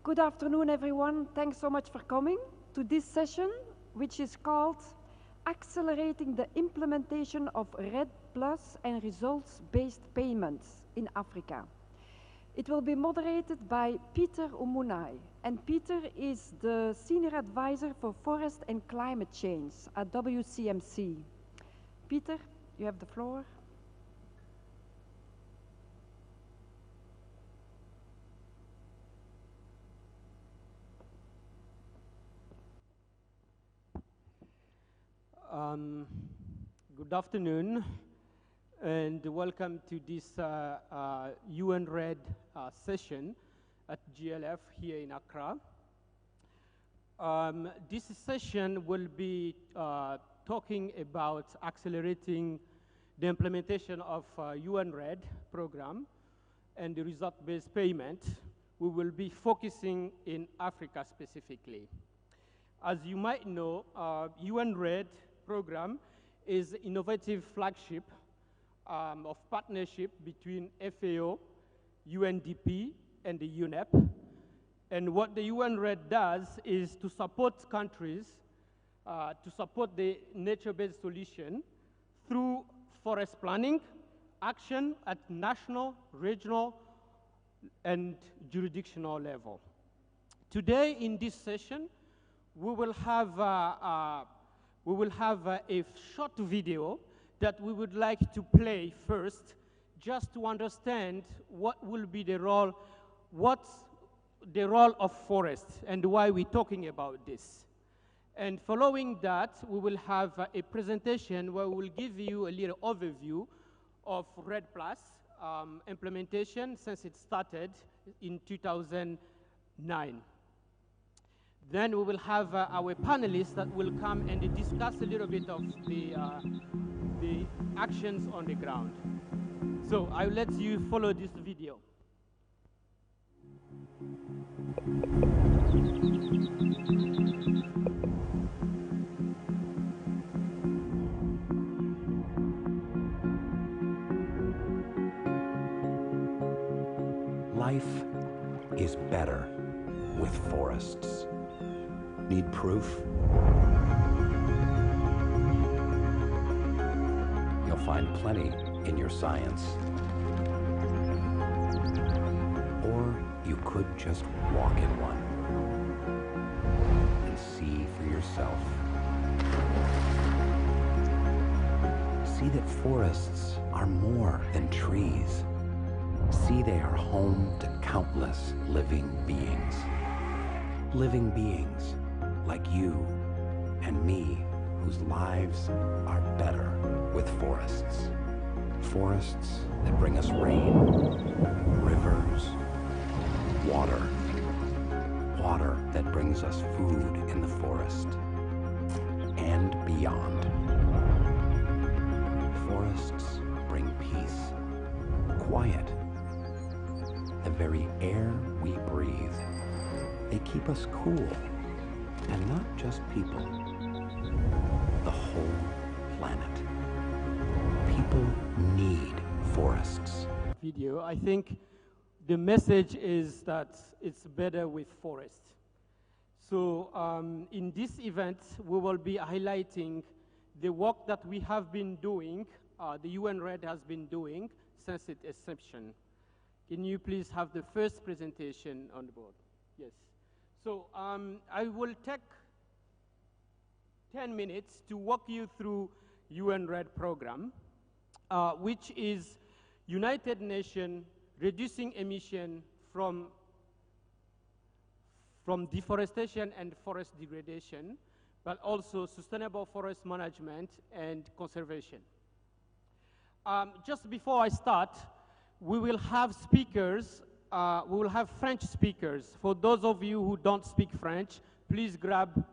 Good afternoon, everyone. Thanks so much for coming to this session, which is called Accelerating the Implementation of REDD Plus and Results-Based Payments in Africa. It will be moderated by Peter Umunai, and Peter is the Senior Advisor for Forest and Climate Change at WCMC. Peter, you have the floor. Good afternoon, and welcome to this UN REDD session at GLF here in Accra. This session will be talking about accelerating the implementation of UN REDD program and the result-based payment. We will be focusing in Africa specifically. As you might know, UN REDD program is an innovative flagship of partnership between FAO, UNDP, and the UNEP. And what the UN REDD does is to support countries, to support the nature-based solution through forest planning, action at national, regional, and jurisdictional level. Today in this session, we will have a short video that we would like to play first, just to understand what will be the role, what's the role of forests and why we're talking about this. And following that, we will have a presentation where we'll give you a little overview of REDD Plus implementation since it started in 2009. Then we will have our panelists that will come and discuss a little bit of the actions on the ground. So I'll let you follow this video. Life is better with forests. Need proof? You'll find plenty in your science. Or you could just walk in one and see for yourself. See that forests are more than trees. See they are home to countless living beings. Living beings like you and me, whose lives are better with forests. Forests that bring us rain, rivers, water. Water that brings us food in the forest and beyond. Forests bring peace, quiet, the very air we breathe. They keep us cool. And not just people, the whole planet. People need forests. Video, I think the message is that it's better with forests. So in this event, we will be highlighting the work that we have been doing, the UN REDD has been doing since its inception. Can you please have the first presentation on the board? Yes. So I will take 10 minutes to walk you through UN REDD program, which is United Nations reducing emission from deforestation and forest degradation, but also sustainable forest management and conservation. Just before I start, we will have speakers. We will have French speakers. For those of you who don't speak French, please grab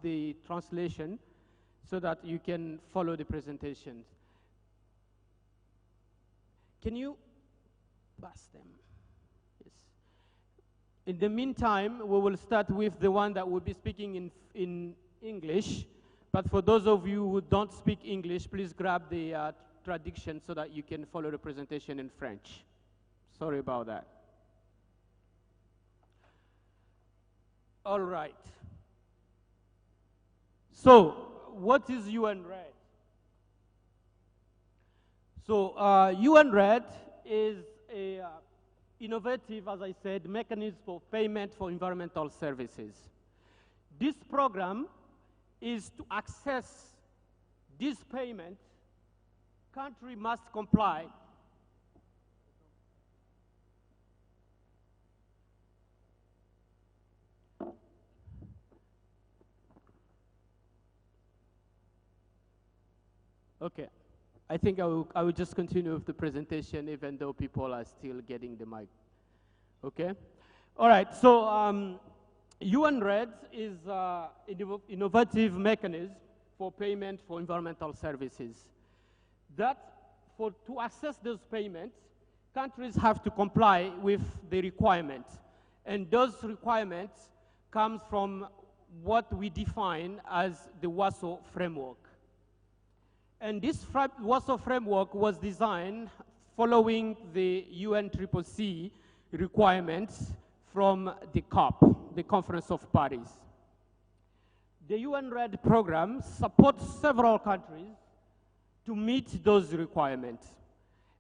the translation so that you can follow the presentation. Can you pass them? Yes. In the meantime, we will start with the one that will be speaking in English. But for those of you who don't speak English, please grab the traduction so that you can follow the presentation in French. Sorry about that. All right. So, what is UNRED? So, UNRED is a innovative, as I said, mechanism for payment for environmental services. This program is to access this payment. Country must comply. Okay. I think I will just continue with the presentation even though people are still getting the mic. Okay? All right, so UNRED is an innovative mechanism for payment for environmental services. To access those payments, countries have to comply with the requirements. And those requirements come from what we define as the Warsaw framework. And this Warsaw framework was designed following the UNFCCC requirements from the COP, the Conference of Parties. The UNRED program supports several countries to meet those requirements.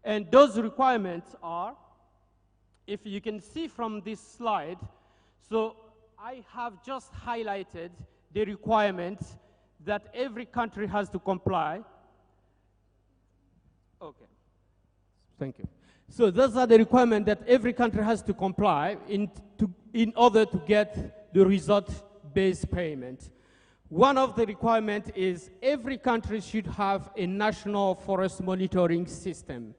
And those requirements are, if you can see from this slide, so I have just highlighted the requirements that every country has to comply. Okay, thank you. So those are the requirements that every country has to comply in order to get the result-based payment. One of the requirements is every country should have a national forest monitoring system.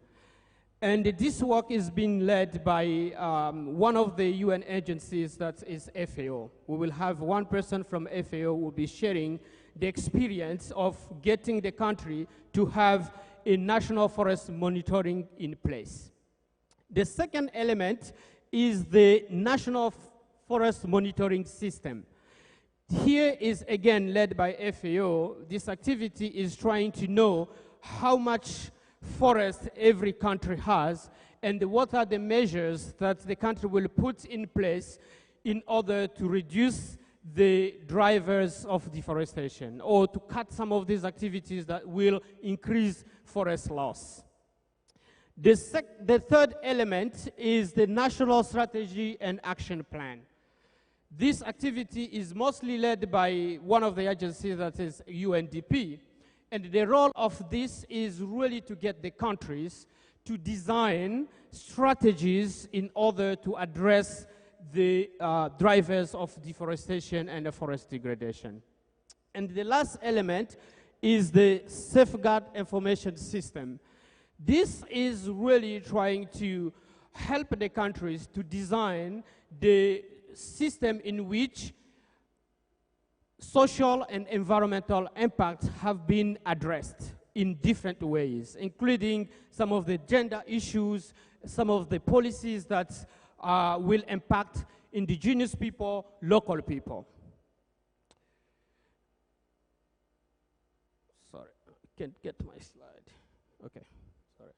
And this work is being led by one of the UN agencies, that is FAO. We will have one person from FAO who will be sharing the experience of getting the country to have a national forest monitoring in place. The second element is the national forest monitoring system. Here is again led by FAO. This activity is trying to know how much forest every country has and what are the measures that the country will put in place in order to reduce the drivers of deforestation or to cut some of these activities that will increase forest loss. The third element is the National Strategy and Action Plan. This activity is mostly led by one of the agencies, that is UNDP, and the role of this is really to get the countries to design strategies in order to address the drivers of deforestation and the forest degradation. And the last element is the Safeguard Information System. This is really trying to help the countries to design the system in which social and environmental impacts have been addressed in different ways, including some of the gender issues, some of the policies that will impact indigenous people, local people. Sorry, I can't get my slide. Okay, sorry.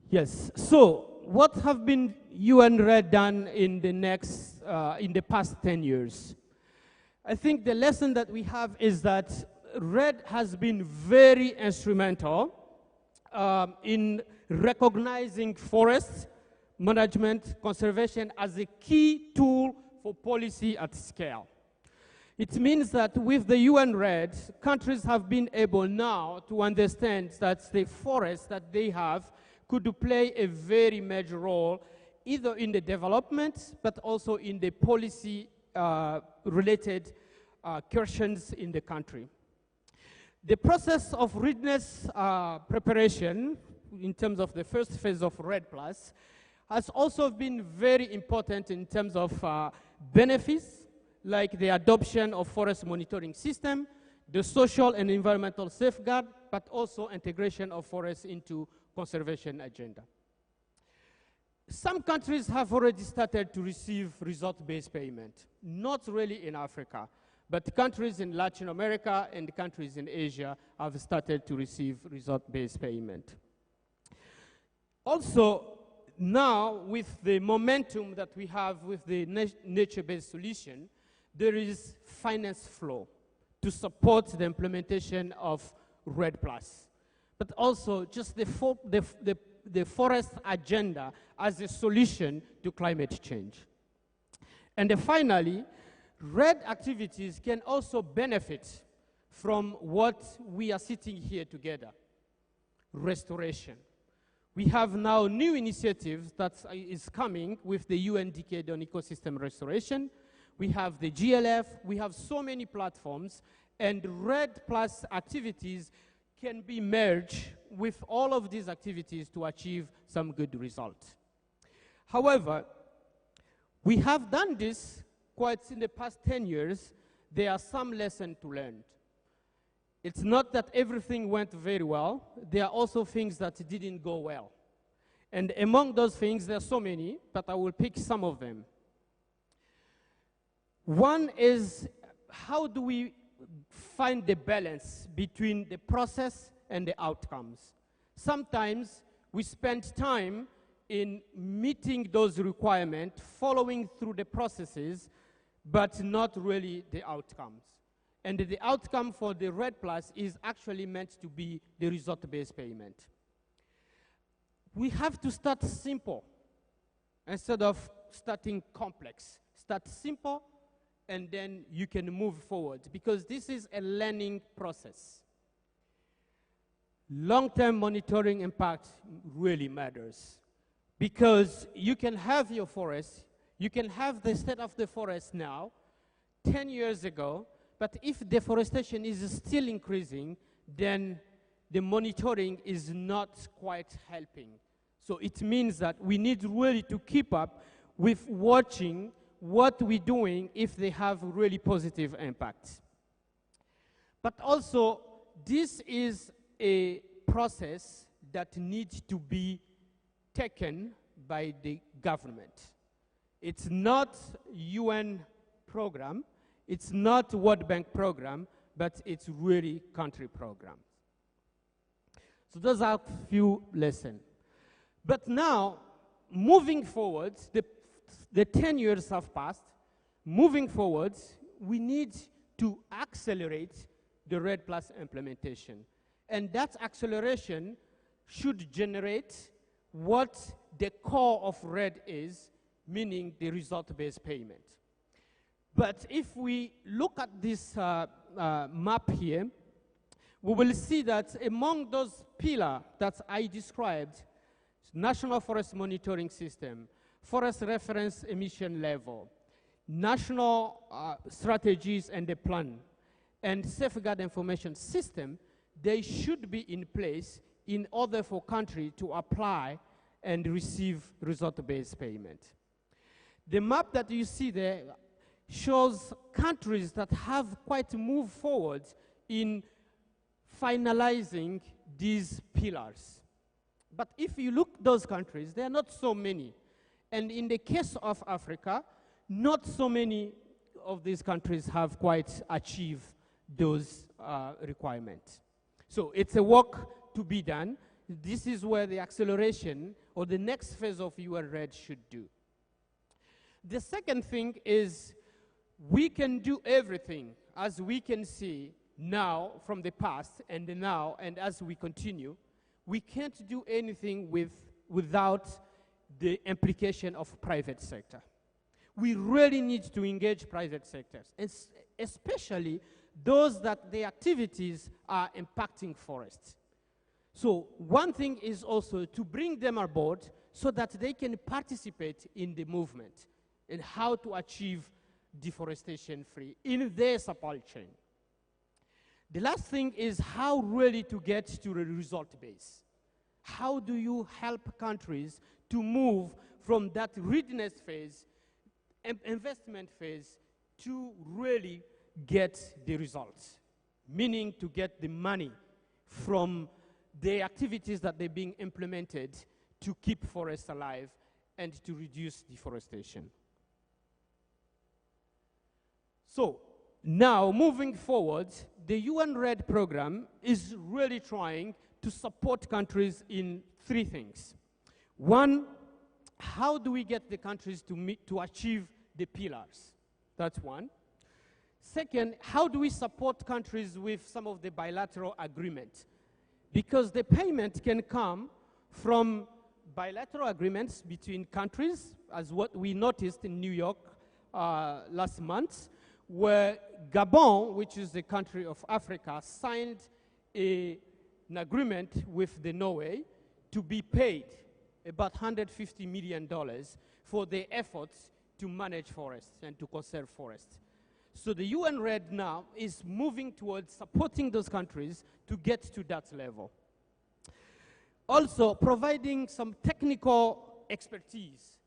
Yes, so what have been UNRED done in the past 10 years? I think the lesson that we have is that REDD has been very instrumental in recognizing forest management, conservation as a key tool for policy at scale. It means that with the UNRED, countries have been able now to understand that the forests that they have could play a very major role either in the development but also in the policy related questions in the country. The process of readiness preparation in terms of the first phase of REDD+ has also been very important in terms of benefits like the adoption of forest monitoring system, the social and environmental safeguard, but also integration of forests into conservation agenda. Some countries have already started to receive result-based payment, not really in Africa, but countries in Latin America and countries in Asia have started to receive result-based payment. Also, now, with the momentum that we have with the nature-based solution, there is finance flow to support the implementation of REDD+, but also just the forest agenda as a solution to climate change. And then finally, REDD activities can also benefit from what we are sitting here together, restoration. We have now new initiatives that is coming with the UN Decade on Ecosystem Restoration. We have the GLF, we have so many platforms, and REDD+ activities can be merged with all of these activities to achieve some good results. However, we have done this quite in the past 10 years. There are some lessons to learn. It's not that everything went very well. There are also things that didn't go well. And among those things, there are so many, but I will pick some of them. One is, how do we find the balance between the process and the outcomes? Sometimes we spend time in meeting those requirements, following through the processes, but not really the outcomes. And the outcome for the REDD+ is actually meant to be the result-based payment. We have to start simple instead of starting complex. Start simple, and then you can move forward, because this is a learning process. Long-term monitoring impact really matters, because you can have your forest, you can have the state of the forest now, 10 years ago, but if deforestation is still increasing, then the monitoring is not quite helping. So it means that we need really to keep up with watching what we're doing if they have really positive impact. But also, this is a process that needs to be taken by the government. It's not UN program, it's not World Bank program, but it's really country program. So those are a few lessons. But now, moving forward, the 10 years have passed. Moving forward, we need to accelerate the REDD+ implementation. And that acceleration should generate what the core of REDD is, meaning the result-based payment. But if we look at this map here, we will see that among those pillars that I described, National Forest Monitoring System, Forest Reference Emission Level, National Strategies and the Plan, and Safeguard Information System, they should be in place in order for country to apply and receive result-based payment. The map that you see there shows countries that have quite moved forward in finalizing these pillars. But if you look at those countries, there are not so many. And in the case of Africa, not so many of these countries have quite achieved those requirements. So it's a work to be done. This is where the acceleration or the next phase of UN REDD should do. The second thing is, we can do everything, as we can see now from the past and now, and as we continue. We can't do anything without the implication of private sector. We really need to engage private sectors, especially those that the activities are impacting forests. So one thing is also to bring them aboard so that they can participate in the movement and how to achieve deforestation free in their supply chain. The last thing is how really to get to the result base. How do you help countries to move from that readiness phase, investment phase, to really get the results? Meaning to get the money from the activities that they're being implemented to keep forests alive and to reduce deforestation. So, now moving forward, the UN REDD program is really trying to support countries in three things. One, how do we get the countries to achieve the pillars? That's one. Second, how do we support countries with some of the bilateral agreements? Because the payment can come from bilateral agreements between countries, as what we noticed in New York last month, where Gabon, which is a country of Africa, signed an agreement with the Norway to be paid about $150 million for their efforts to manage forests and to conserve forests. So the UN REDD now is moving towards supporting those countries to get to that level. Also, providing some technical expertise,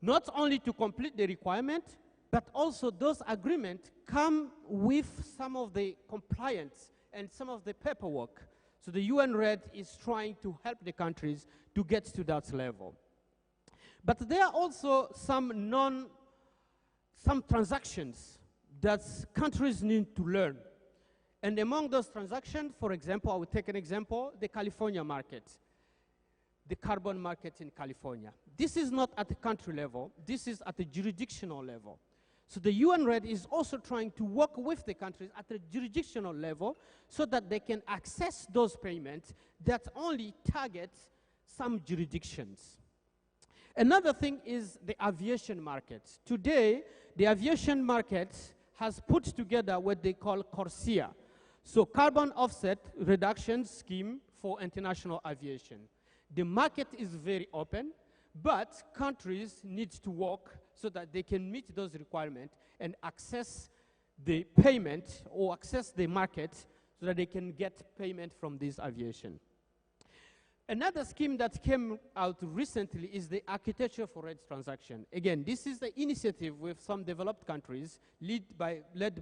not only to complete the requirement, but also those agreements come with some of the compliance and some of the paperwork. So the UN REDD is trying to help the countries to get to that level. But there are also some transactions that countries need to learn. And among those transactions, for example, I will take an example, the California market, the carbon market in California. This is not at the country level, this is at the jurisdictional level. So the UN REDD is also trying to work with the countries at the jurisdictional level so that they can access those payments that only target some jurisdictions. Another thing is the aviation market. Today, the aviation market has put together what they call CORSIA, so Carbon Offset Reduction Scheme for International Aviation. The market is very open, but countries need to work so that they can meet those requirements and access the payment or access the market so that they can get payment from this aviation. Another scheme that came out recently is the Architecture for REDD Transaction. Again, this is the initiative with some developed countries led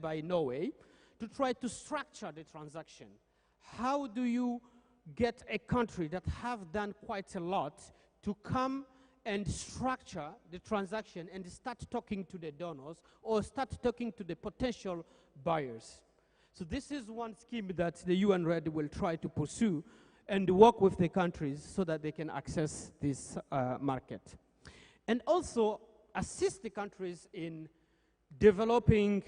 by Norway to try to structure the transaction. How do you get a country that have done quite a lot to come and structure the transaction and start talking to the donors or start talking to the potential buyers? So this is one scheme that the UN REDD will try to pursue and work with the countries so that they can access this market. And also assist the countries in developing,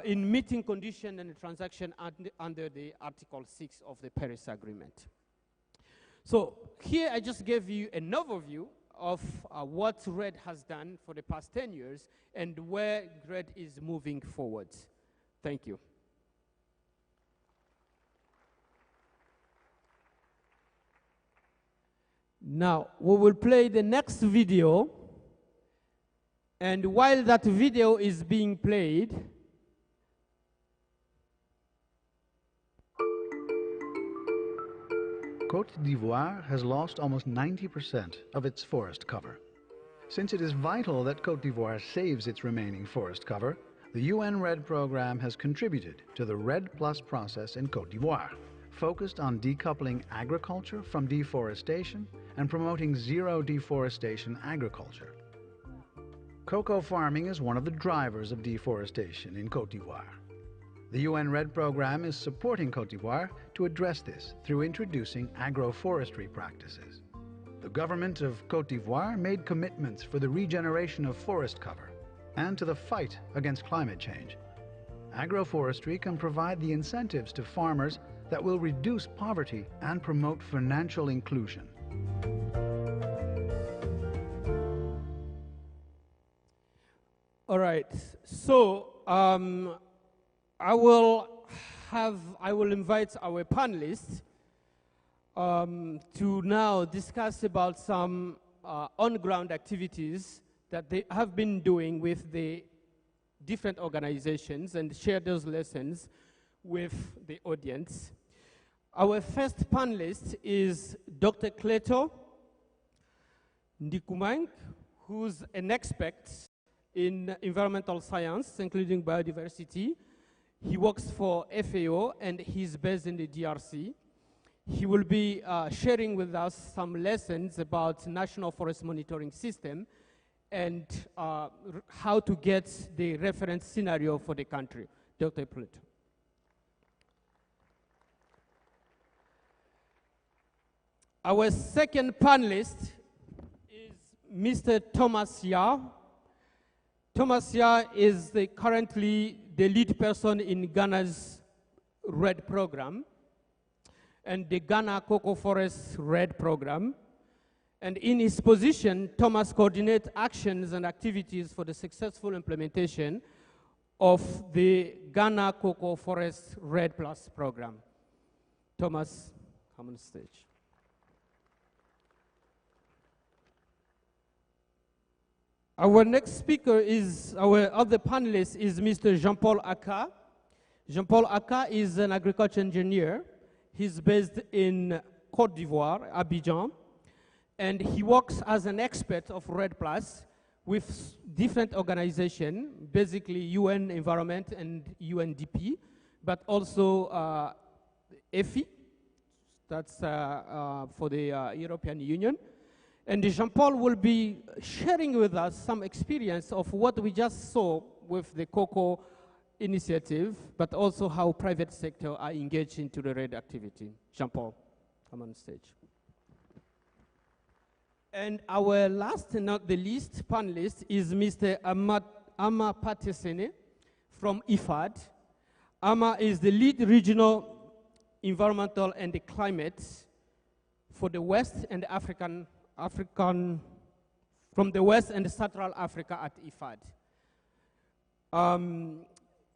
in meeting condition and transaction under the Article 6 of the Paris Agreement. So here I just gave you an overview of what REDD has done for the past 10 years and where REDD is moving forward. Thank you. Now, we will play the next video, and while that video is being played, Côte d'Ivoire has lost almost 90% of its forest cover. Since it is vital that Côte d'Ivoire saves its remaining forest cover, the UN REDD program has contributed to the REDD Plus process in Côte d'Ivoire, focused on decoupling agriculture from deforestation and promoting zero deforestation agriculture. Cocoa farming is one of the drivers of deforestation in Côte d'Ivoire. The UN REDD program is supporting Côte d'Ivoire to address this through introducing agroforestry practices. The government of Côte d'Ivoire made commitments for the regeneration of forest cover and to the fight against climate change. Agroforestry can provide the incentives to farmers that will reduce poverty and promote financial inclusion. All right, so I will invite our panelists to now discuss about some on-ground activities that they have been doing with the different organizations and share those lessons with the audience. Our first panelist is Dr. Cleto Ndikumang, who's an expert in environmental science, including biodiversity. He works for FAO and he's based in the DRC. He will be sharing with us some lessons about National Forest Monitoring System and how to get the reference scenario for the country. Dr. Cleto. Our second panelist is Mr. Thomas Yah. Thomas Yah is currently the lead person in Ghana's REDD program and the Ghana Cocoa Forest REDD program. And in his position, Thomas coordinates actions and activities for the successful implementation of the Ghana Cocoa Forest REDD Plus program. Thomas, come on stage. Our next speaker is, our other panelist is Mr. Jean-Paul Aka. Jean-Paul Aka is an agriculture engineer. He's based in Côte d'Ivoire, Abidjan, and he works as an expert of REDD Plus with different organizations, basically UN Environment and UNDP, but also EFI, that's for the European Union. And Jean-Paul will be sharing with us some experience of what we just saw with the cocoa initiative, but also how private sector are engaged into the REDD activity. Jean-Paul, come on stage. And our last and not the least panelist is Mr. Ama Patesene from IFAD. Ama is the lead regional environmental and the climate for the West and from the West and Central Africa at IFAD.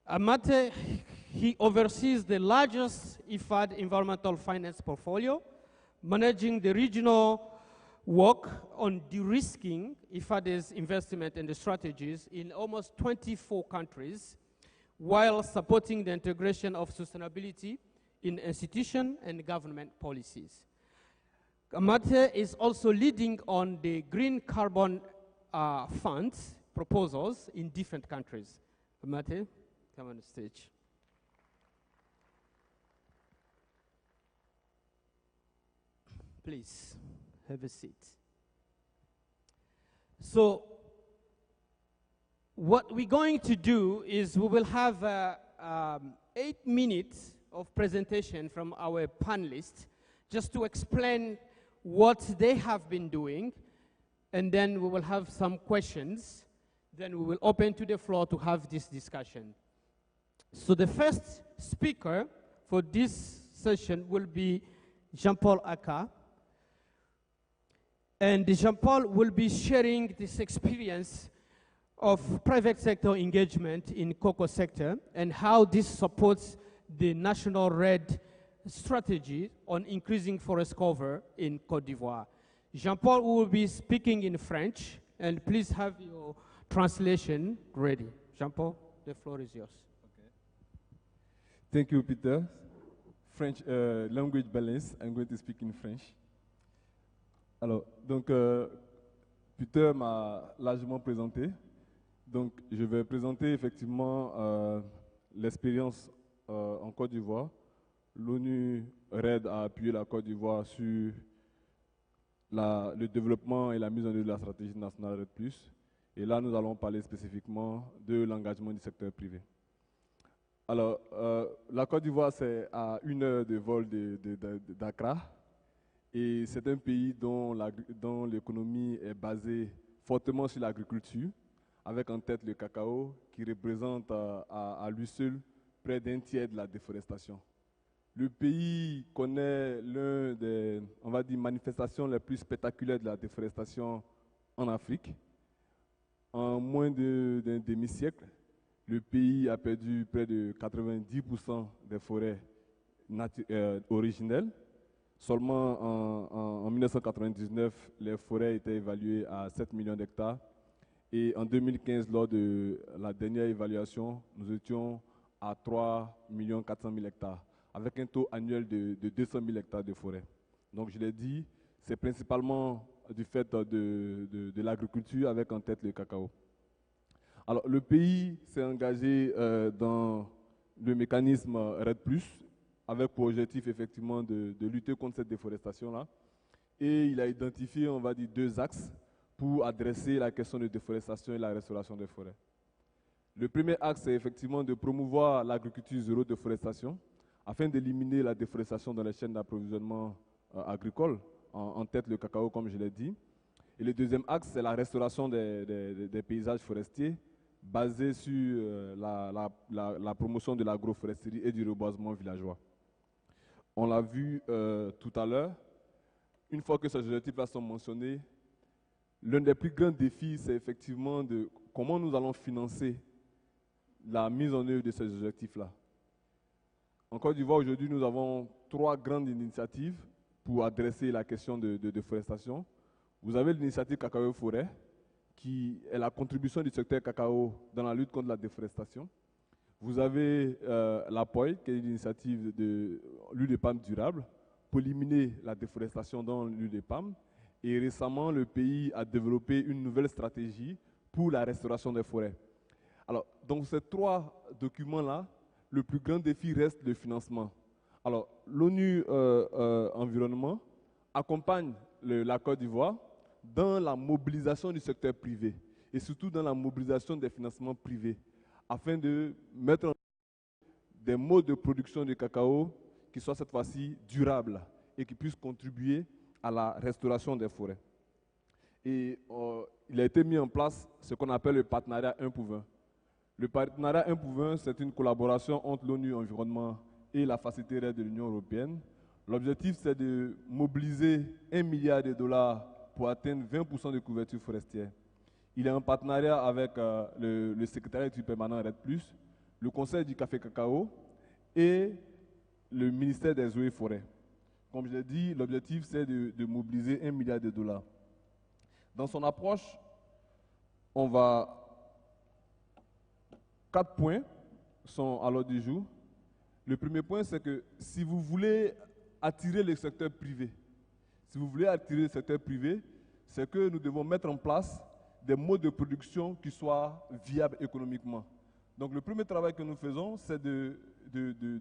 Amate, he oversees the largest IFAD environmental finance portfolio, managing the regional work on de-risking IFAD's investment and the strategies in almost 24 countries, while supporting the integration of sustainability in institution and government policies. Amate is also leading on the green carbon funds proposals in different countries. Amate, come on the stage. Please, have a seat. So, what we're going to do is we will have 8 minutes of presentation from our panelists just to explain what they have been doing, and then we will have some questions. Then we will open to the floor to have this discussion. So the first speaker for this session will be Jean-Paul Aka. And Jean-Paul will be sharing this experience of private sector engagement in cocoa sector and how this supports the national REDD strategy on increasing forest cover in Côte d'Ivoire. Jean-Paul will be speaking in French, and please have your translation ready. Jean-Paul, the floor is yours. Okay. Thank you, Peter. French language balance. I'm going to speak in French. Alors, donc, Peter m'a largement présenté. Donc, je vais présenter effectivement l'expérience en Côte d'Ivoire. L'ONU REDD a appuyé la Côte d'Ivoire sur le développement et la mise en œuvre de la stratégie nationale REDD+. Et là, nous allons parler spécifiquement de l'engagement du secteur privé. Alors, la Côte d'Ivoire, c'est à 1 heure de vol d'Accra. Et c'est un pays dont l'économie est basée fortement sur l'agriculture, avec en tête le cacao, qui représente à lui seul près d'un tiers de la déforestation. Le pays connaît l'une des, on va dire, manifestations les plus spectaculaires de la déforestation en Afrique. En moins d'un demi-siècle, le pays a perdu près de 90% des forêts originelles. Seulement en 1999, les forêts étaient évaluées à 7 millions d'hectares. Et en 2015, lors de la dernière évaluation, nous étions à 3 400 000 hectares, avec un taux annuel de 200 000 hectares de forêt. Donc je l'ai dit, c'est principalement du fait de l'agriculture, avec en tête le cacao. Alors le pays s'est engagé dans le mécanisme REDD+, avec pour objectif effectivement de lutter contre cette déforestation-là. Et il a identifié, on va dire, 2 axes pour adresser la question de déforestation et la restauration des forêts. Le premier axe, c'est effectivement de promouvoir l'agriculture zéro déforestation, afin d'éliminer la déforestation dans les chaînes d'approvisionnement agricole, en tête le cacao, comme je l'ai dit. Et le deuxième axe, c'est la restauration des paysages forestiers, basé sur la promotion de l'agroforesterie et du reboisement villageois. On l'a vu tout à l'heure, une fois que ces objectifs-là sont mentionnés, l'un des plus grands défis, c'est effectivement de comment nous allons financer la mise en œuvre de ces objectifs-là. En Côte d'Ivoire, aujourd'hui, nous avons 3 grandes initiatives pour adresser la question de déforestation. Vous avez l'initiative Cacao Forêt, qui est la contribution du secteur cacao dans la lutte contre la déforestation. Vous avez la POI, qui est l'initiative de l'huile de palme durable, pour éliminer la déforestation dans l'huile de palme. Et récemment, le pays a développé une nouvelle stratégie pour la restauration des forêts. Alors, dans ces 3 documents-là, le plus grand défi reste le financement. Alors, l'ONU Environnement accompagne la Côte d'Ivoire dans la mobilisation du secteur privé et surtout dans la mobilisation des financements privés afin de mettre en place des modes de production de cacao qui soient cette fois-ci durables et qui puissent contribuer à la restauration des forêts. Et il a été mis en place ce qu'on appelle le partenariat 1 pour 20. Le partenariat 1 pour 20, c'est une collaboration entre l'ONU Environnement et la facilité REDD de l'Union européenne. L'objectif, c'est de mobiliser $1 milliard pour atteindre 20% de couverture forestière. Il est en partenariat avec le secrétariat du permanent REDD+, le Conseil du café cacao et le ministère des eaux et forêts. Comme je l'ai dit, l'objectif, c'est de mobiliser $1 milliard. Dans son approche, on va... 4 points sont à l'ordre du jour. Le premier point, c'est que si vous voulez attirer le secteur privé, c'est que nous devons mettre en place des modes de production qui soient viables économiquement. Donc le premier travail que nous faisons, c'est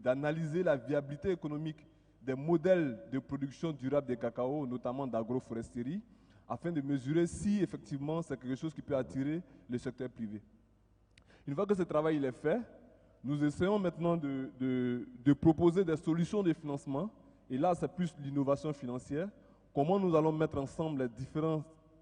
d'analyser la viabilité économique des modèles de production durable des cacao, notamment d'agroforesterie, afin de mesurer si effectivement c'est quelque chose qui peut attirer le secteur privé. Une fois que ce travail il est fait, nous essayons maintenant de proposer des solutions de financement. Et là, c'est plus l'innovation financière. Comment nous allons mettre ensemble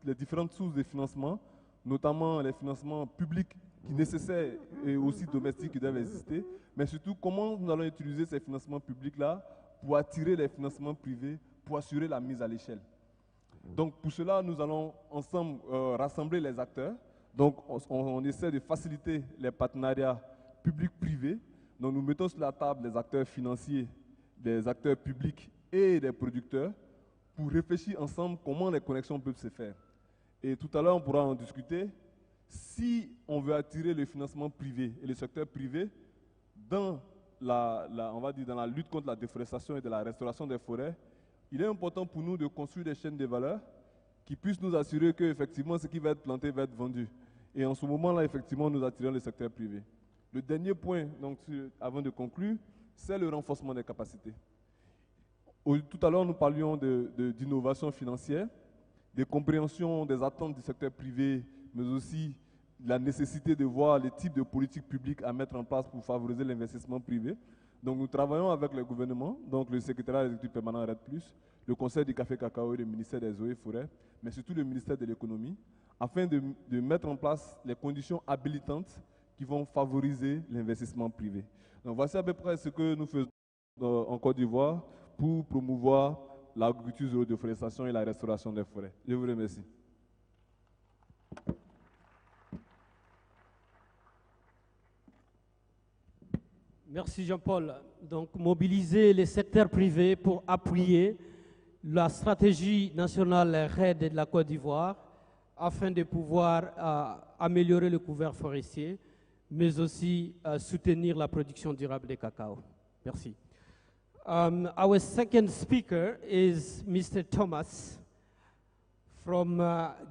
les différentes sources de financement, notamment les financements publics qui nécessaires et aussi domestiques qui doivent exister, mais surtout comment nous allons utiliser ces financements publics-là pour attirer les financements privés, pour assurer la mise à l'échelle. Donc pour cela, nous allons ensemble rassembler les acteurs. Donc, on essaie de faciliter les partenariats publics-privés. Donc, nous mettons sur la table les acteurs financiers, des acteurs publics et des producteurs pour réfléchir ensemble comment les connexions peuvent se faire. Et tout à l'heure, on pourra en discuter. Si on veut attirer le financement privé et le secteur privé dans on va dire dans la lutte contre la déforestation et de la restauration des forêts, il est important pour nous de construire des chaînes de valeur qui puissent nous assurer que effectivement ce qui va être planté va être vendu. Et en ce moment-là, effectivement, nous attirons le secteur privé. Le dernier point, donc, avant de conclure, c'est le renforcement des capacités. Tout à l'heure, nous parlions d'innovation financière, de compréhension des attentes du secteur privé, mais aussi la nécessité de voir les types de politiques publiques à mettre en place pour favoriser l'investissement privé. Donc nous travaillons avec le gouvernement, donc le secrétariat exécutif permanent REDD+, le Conseil du café cacao et le ministère des eaux et forêts, mais surtout le ministère de l'économie, afin de mettre en place les conditions habilitantes qui vont favoriser l'investissement privé. Donc voici à peu près ce que nous faisons en Côte d'Ivoire pour promouvoir l'agriculture zéro déforestation et la restauration des forêts. Je vous remercie. Merci Jean-Paul. Donc mobiliser les secteurs privés pour appuyer la stratégie nationale REDD de la Côte d'Ivoire afin de pouvoir améliorer le couvert forestier, mais aussi soutenir la production durable de cacao. Merci. Our second speaker is Mr. Thomas from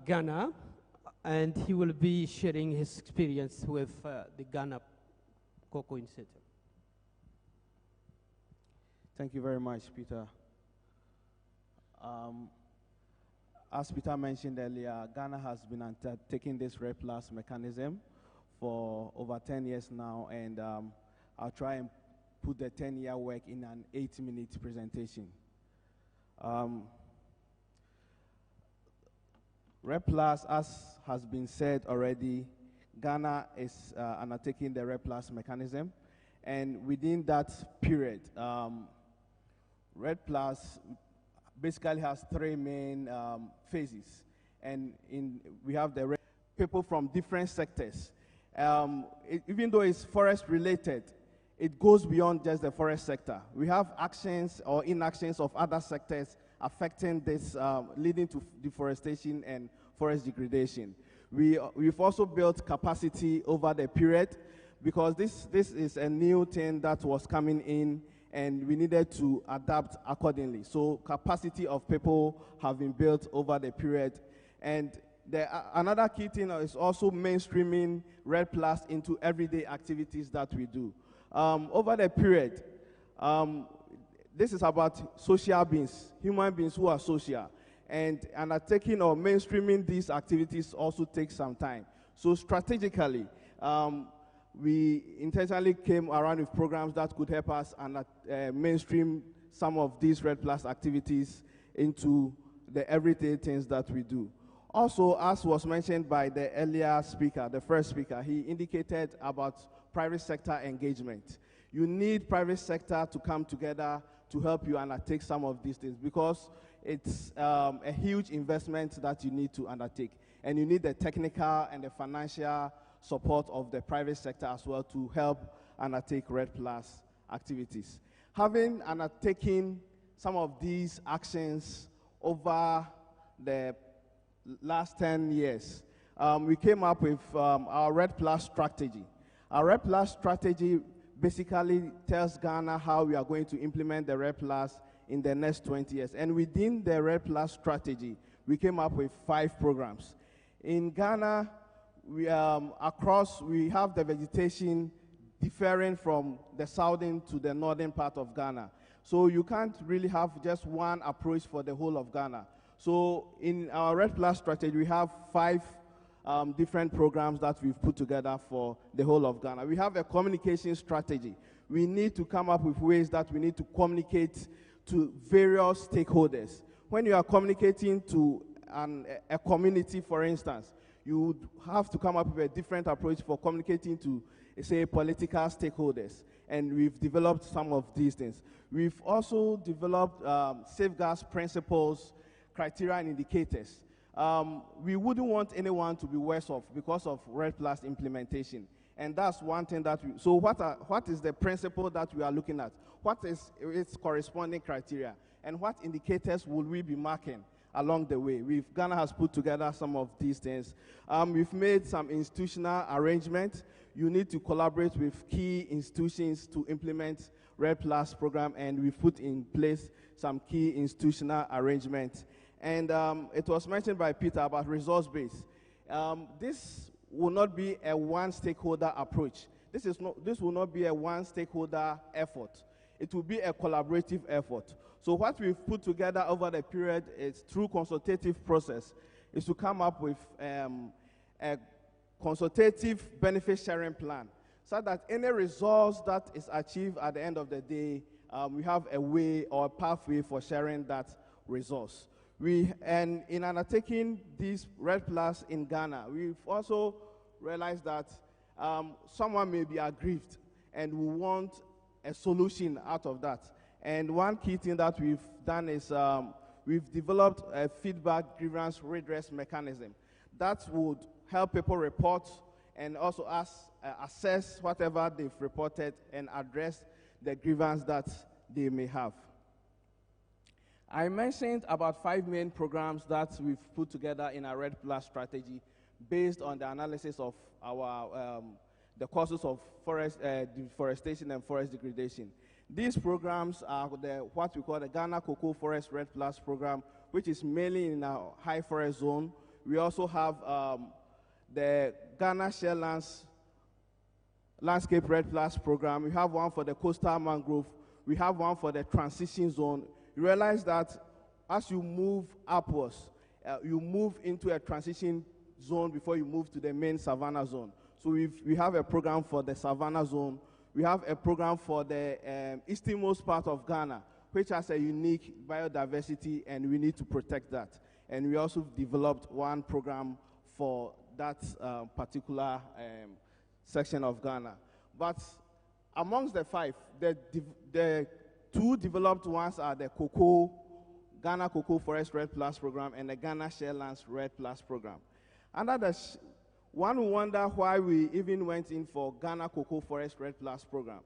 Ghana, and he will be sharing his experience with the Ghana Cocoa Initiative. Thank you very much, Peter. As Peter mentioned earlier, Ghana has been undertaking this REDD+ mechanism for over 10 years now, and I'll try and put the 10-year work in an 8-minute presentation. REDD Plus, as has been said already, Ghana is undertaking the REDD Plus mechanism. And within that period, REDD Plus basically has three main phases. And we have the people from different sectors. Even though it's forest related, it goes beyond just the forest sector. We have actions or inactions of other sectors affecting this, leading to deforestation and forest degradation. We've also built capacity over the period because this is a new thing that was coming in and we needed to adapt accordingly. So capacity of people have been built over the period. And another key thing is also mainstreaming REDD Plus into everyday activities that we do. Over the period, this is about social beings, human beings who are social. And undertaking or mainstreaming these activities also takes some time. So strategically, we intentionally came around with programs that could help us mainstream some of these REDD Plus activities into the everyday things that we do. Also, as was mentioned by the earlier speaker, the first speaker, he indicated about private sector engagement. You need private sector to come together to help you undertake some of these things because it's a huge investment that you need to undertake. And you need the technical and the financial support of the private sector as well to help undertake REDD Plus activities. Having undertaken some of these actions over the last 10 years, we came up with our REDD Plus strategy. Our REDD Plus strategy basically tells Ghana how we are going to implement the REDD Plus in the next 20 years. And within the REDD Plus strategy, we came up with 5 programs. In Ghana, we have the vegetation differing from the southern to the northern part of Ghana. So you can't really have just one approach for the whole of Ghana. So in our REDD Plus strategy, we have 5 different programs that we've put together for the whole of Ghana. We have a communication strategy. We need to come up with ways that we need to communicate to various stakeholders. When you are communicating to a community, for instance, you would have to come up with a different approach for communicating to, say, political stakeholders. And we've developed some of these things. We've also developed safeguards principles, criteria, and indicators. We wouldn't want anyone to be worse off because of REDD Plus implementation. And that's one thing that so what is the principle that we are looking at? What is its corresponding criteria? And what indicators will we be marking along the way? Ghana has put together some of these things. We've made some institutional arrangements. You need to collaborate with key institutions to implement REDD Plus program, and we've put in place some key institutional arrangements. And it was mentioned by Peter about resource base. This will not be a one-stakeholder approach. This will not be a one-stakeholder effort. It will be a collaborative effort. So what we've put together over the period is through consultative process is to come up with a consultative benefit sharing plan so that any results that is achieved at the end of the day, we have a way or a pathway for sharing that resource. And in undertaking this REDD Plus in Ghana, we've also realized that someone may be aggrieved and we want a solution out of that. And one key thing that we've done is we've developed a feedback grievance redress mechanism that would help people report and also assess whatever they've reported and address the grievance that they may have. I mentioned about 5 main programs that we've put together in our REDD Plus strategy based on the analysis of our the causes of forest deforestation and forest degradation. These programs are what we call the Ghana Cocoa Forest REDD Plus program, which is mainly in our high forest zone. We also have the Ghana Share Landscape REDD Plus program. We have one for the coastal mangrove. We have one for the transition zone. You realize that as you move upwards, you move into a transition zone before you move to the main savanna zone. So we have a program for the savanna zone. We have a program for the easternmost part of Ghana, which has a unique biodiversity, and we need to protect that. And we also developed one program for that particular section of Ghana. But amongst the 5, the 2 developed ones are the Ghana Cocoa Forest REDD Plus program and the Ghana Sharelands REDD Plus program. Under the one will wonder why we even went in for Ghana Cocoa Forest REDD Plus program.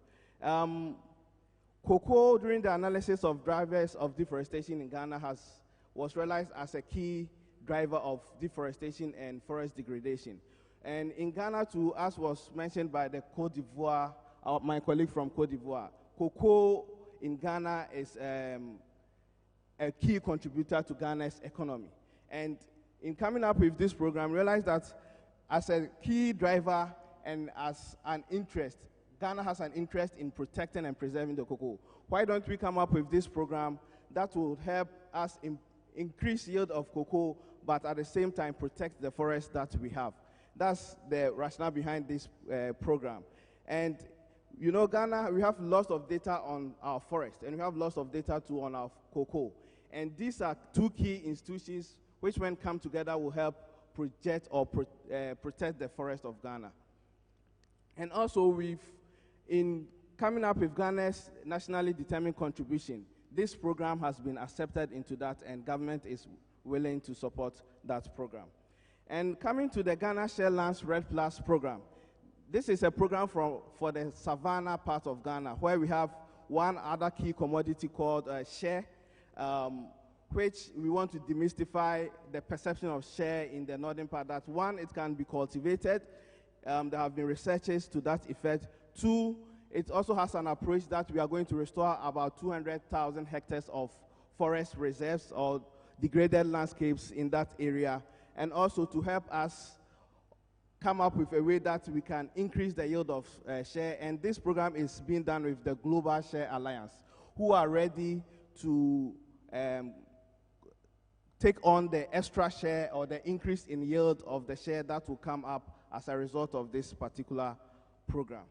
Cocoa, during the analysis of drivers of deforestation in Ghana, was realized as a key driver of deforestation and forest degradation. And in Ghana, too, as was mentioned by the Côte d'Ivoire, my colleague from Côte d'Ivoire, cocoa in Ghana is a key contributor to Ghana's economy. And in coming up with this program, realized that as a key driver and as an interest, Ghana has an interest in protecting and preserving the cocoa. Why don't we come up with this program that will help us increase yield of cocoa, but at the same time protect the forest that we have? That's the rationale behind this program. And you know, Ghana, we have lots of data on our forest, and we have lots of data too on our cocoa. And these are 2 key institutions which, when come together, will help project or protect the forest of Ghana. And also, in coming up with Ghana's nationally determined contribution, this program has been accepted into that, and government is willing to support that program. And coming to the Ghana Sharelands REDD Plus program, this is a program for the savannah part of Ghana, where we have one other key commodity called share, which we want to demystify the perception of share in the northern part. That 1, it can be cultivated. There have been researches to that effect. 2, it also has an approach that we are going to restore about 200,000 hectares of forest reserves or degraded landscapes in that area, and also to help us come up with a way that we can increase the yield of share. And this program is being done with the Global Share Alliance, who are ready to take on the extra share or the increase in yield of the share that will come up as a result of this particular program.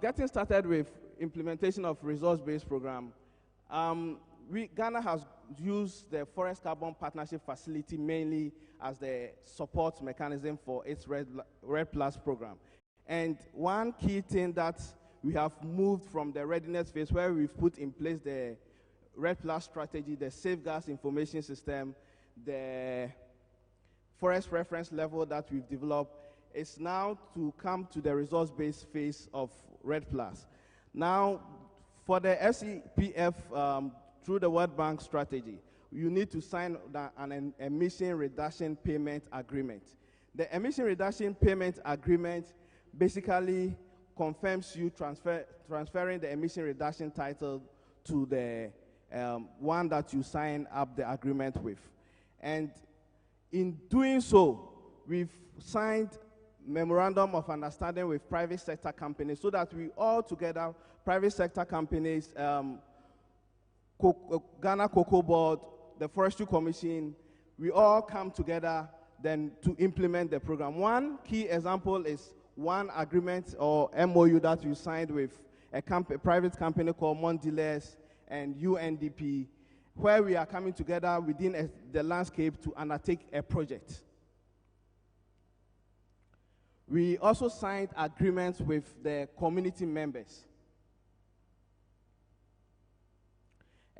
Getting started with implementation of resource-based program, Ghana has used the Forest Carbon Partnership Facility mainly as the support mechanism for its REDD Plus program. And one key thing that we have moved from the readiness phase, where we've put in place the REDD Plus strategy, the safeguards information system, the forest reference level that we've developed, is now to come to the resource-based phase of REDD Plus. Now, for the SEPF, through the World Bank strategy, you need to sign an emission reduction payment agreement. The emission reduction payment agreement basically confirms you transferring the emission reduction title to the one that you sign up the agreement with. And in doing so, we've signed memorandum of understanding with private sector companies so that we all together, private sector companies, Ghana Cocoa Board, the Forestry Commission, we all come together then to implement the program. One key example is one agreement or MOU that we signed with a private company called Mondelez and UNDP, where we are coming together within the landscape to undertake a project. We also signed agreements with the community members.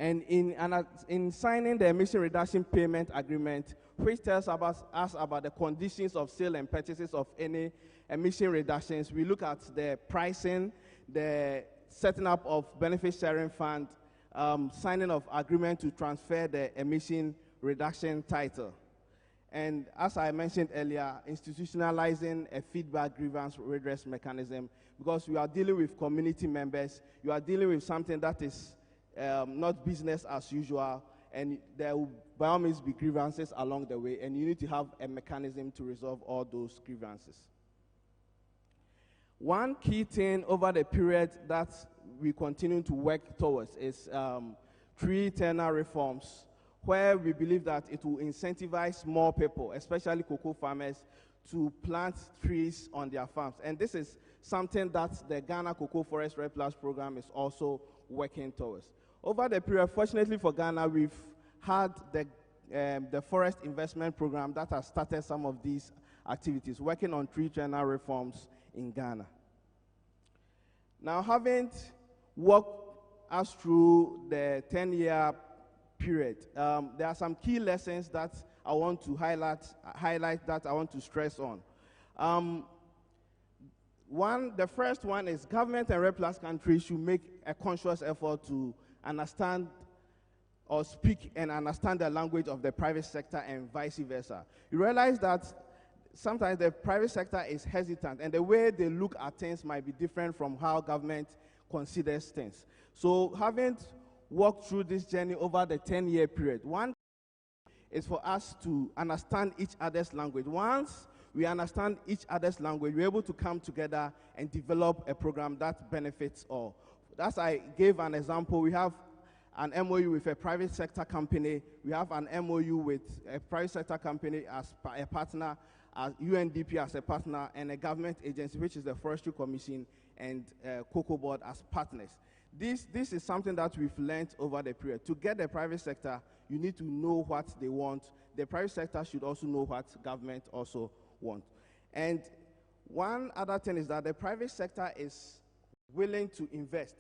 And in signing the emission reduction payment agreement, which tells us about the conditions of sale and purchases of any emission reductions, we look at the pricing, the setting up of benefit sharing fund, signing of agreement to transfer the emission reduction title. And as I mentioned earlier, institutionalizing a feedback grievance redress mechanism, because we are dealing with community members, you are dealing with something that is not business as usual, and there will by all means be grievances along the way, and you need to have a mechanism to resolve all those grievances. One key thing over the period that we continue to work towards is tree tenure reforms, where we believe that it will incentivize more people, especially cocoa farmers, to plant trees on their farms. And this is something that the Ghana Cocoa Forest REDD Plus program is also working towards. Over the period, fortunately for Ghana, we've had the Forest Investment Program that has started some of these activities, working on tree triennial reforms in Ghana. Now, having walked us through the 10-year period, there are some key lessons that I want to highlight that I want to stress on. The first one is government and REDD+ countries should make a conscious effort to understand or speak and understand the language of the private sector and vice versa. You realize that sometimes the private sector is hesitant and the way they look at things might be different from how government considers things. So having walked through this journey over the 10-year period, one is for us to understand each other's language. Once we understand each other's language, we're able to come together and develop a program that benefits all. As I gave an example, we have an MOU with a private sector company. We have an MOU with a private sector company as a partner, as UNDP as a partner, and a government agency, which is the Forestry Commission, and Cocoa Board as partners. This is something that we've learned over the period. To get the private sector, you need to know what they want. The private sector should also know what government also want. And one other thing is that the private sector is willing to invest,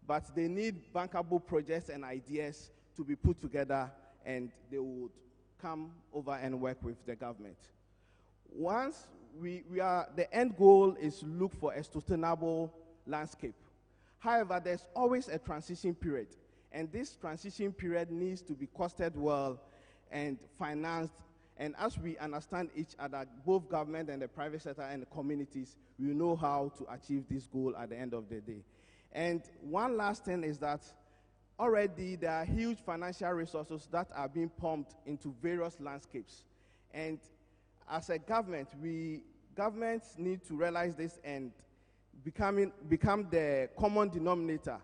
but they need bankable projects and ideas to be put together, and they would come over and work with the government. Once the end goal is to look for a sustainable landscape. However, there's always a transition period, and this transition period needs to be costed well and financed. And as we understand each other, both government and the private sector and the communities, we know how to achieve this goal at the end of the day. And one last thing is that already there are huge financial resources that are being pumped into various landscapes. And as a government, governments need to realize this and become the common denominator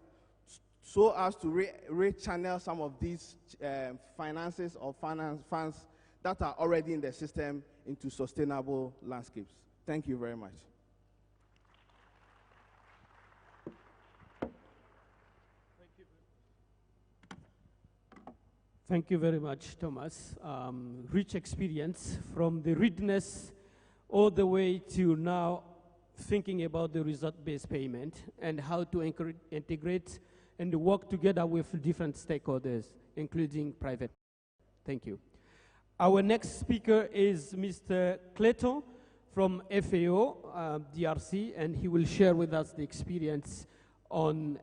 so as to re-channel some of these finances or funds that are already in the system into sustainable landscapes. Thank you very much. Thank you very much, Thomas. Rich experience from the readiness all the way to now thinking about the result-based payment and how to integrate and work together with different stakeholders, including private. Thank you. Our next speaker is Mr. Cleto from FAO, DRC, and he will share with us the experience on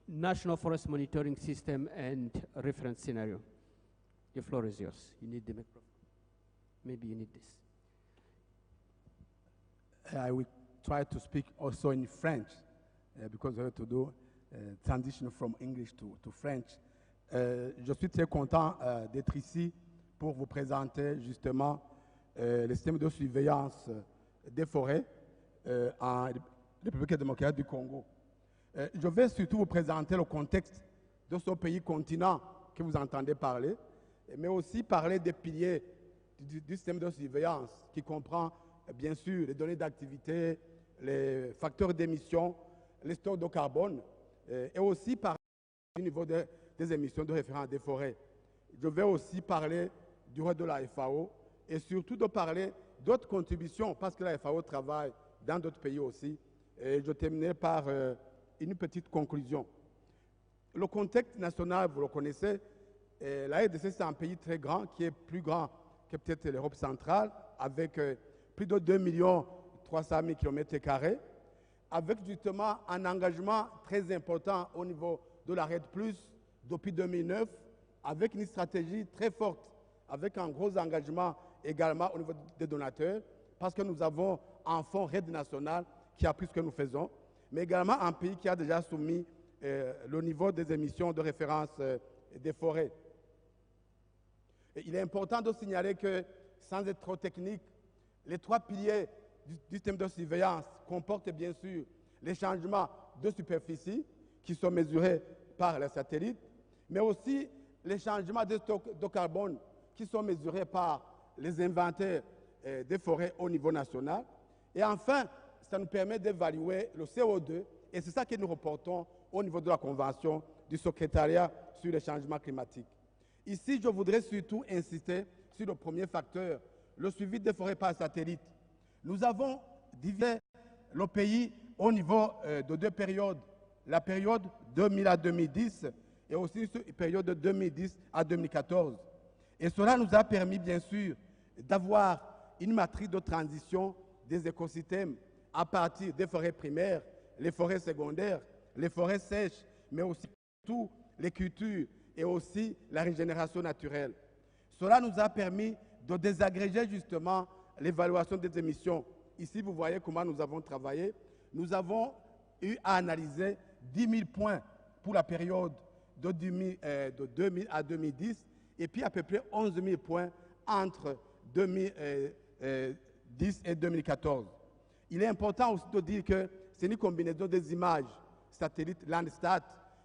National Forest Monitoring System and reference scenario. The floor is yours. You need the microphone. Maybe you need this. I will try to speak also in French because I have to do transition from English to French. Je suis très content d'être ici pour vous présenter justement le système de surveillance des forêts en République démocratique du Congo. Je vais surtout vous présenter le contexte de ce pays continent que vous entendez parler, mais aussi parler des piliers du système de surveillance qui comprend bien sûr les données d'activité, les facteurs d'émission, les stocks de carbone et aussi parler du niveau des émissions de référence des forêts. Je vais aussi parler du rôle de la FAO et surtout de parler d'autres contributions parce que la FAO travaille dans d'autres pays aussi. Et je terminerai par une petite conclusion. Le contexte national, vous le connaissez, la RDC c'est un pays très grand qui est plus grand que peut-être l'Europe centrale avec plus de 2 300 000 km², avec justement un engagement très important au niveau de la REDD+, depuis 2009, avec une stratégie très forte, avec un gros engagement également au niveau des donateurs, parce que nous avons un fonds REDD national qui appuie ce que nous faisons, mais également un pays qui a déjà soumis le niveau des émissions de référence des forêts. Et il est important de signaler que, sans être trop technique, les 3 piliers du système de surveillance comportent bien sûr les changements de superficie qui sont mesurés par les satellites, mais aussi les changements de stocks de carbone qui sont mesurés par les inventaires des forêts au niveau national. Et enfin, ça nous permet d'évaluer le CO2, et c'est ça que nous reportons au niveau de la Convention du secrétariat sur le changement climatique. Ici, je voudrais surtout insister sur le premier facteur, le suivi des forêts par satellite. Nous avons divisé le pays au niveau de deux périodes, la période 2000 à 2010 et aussi la période de 2010 à 2014. Et cela nous a permis, bien sûr, d'avoir une matrice de transition des écosystèmes à partir des forêts primaires, les forêts secondaires, les forêts sèches, mais aussi toutes les cultures et aussi la régénération naturelle. Cela nous a permis de désagréger justement l'évaluation des émissions. Ici, vous voyez comment nous avons travaillé. Nous avons eu à analyser 10 000 points pour la période de 2000 à 2010 et puis à peu près 11 000 points entre 2010 et 2014. Il est important aussi de dire que c'est une combinaison des images satellites Landsat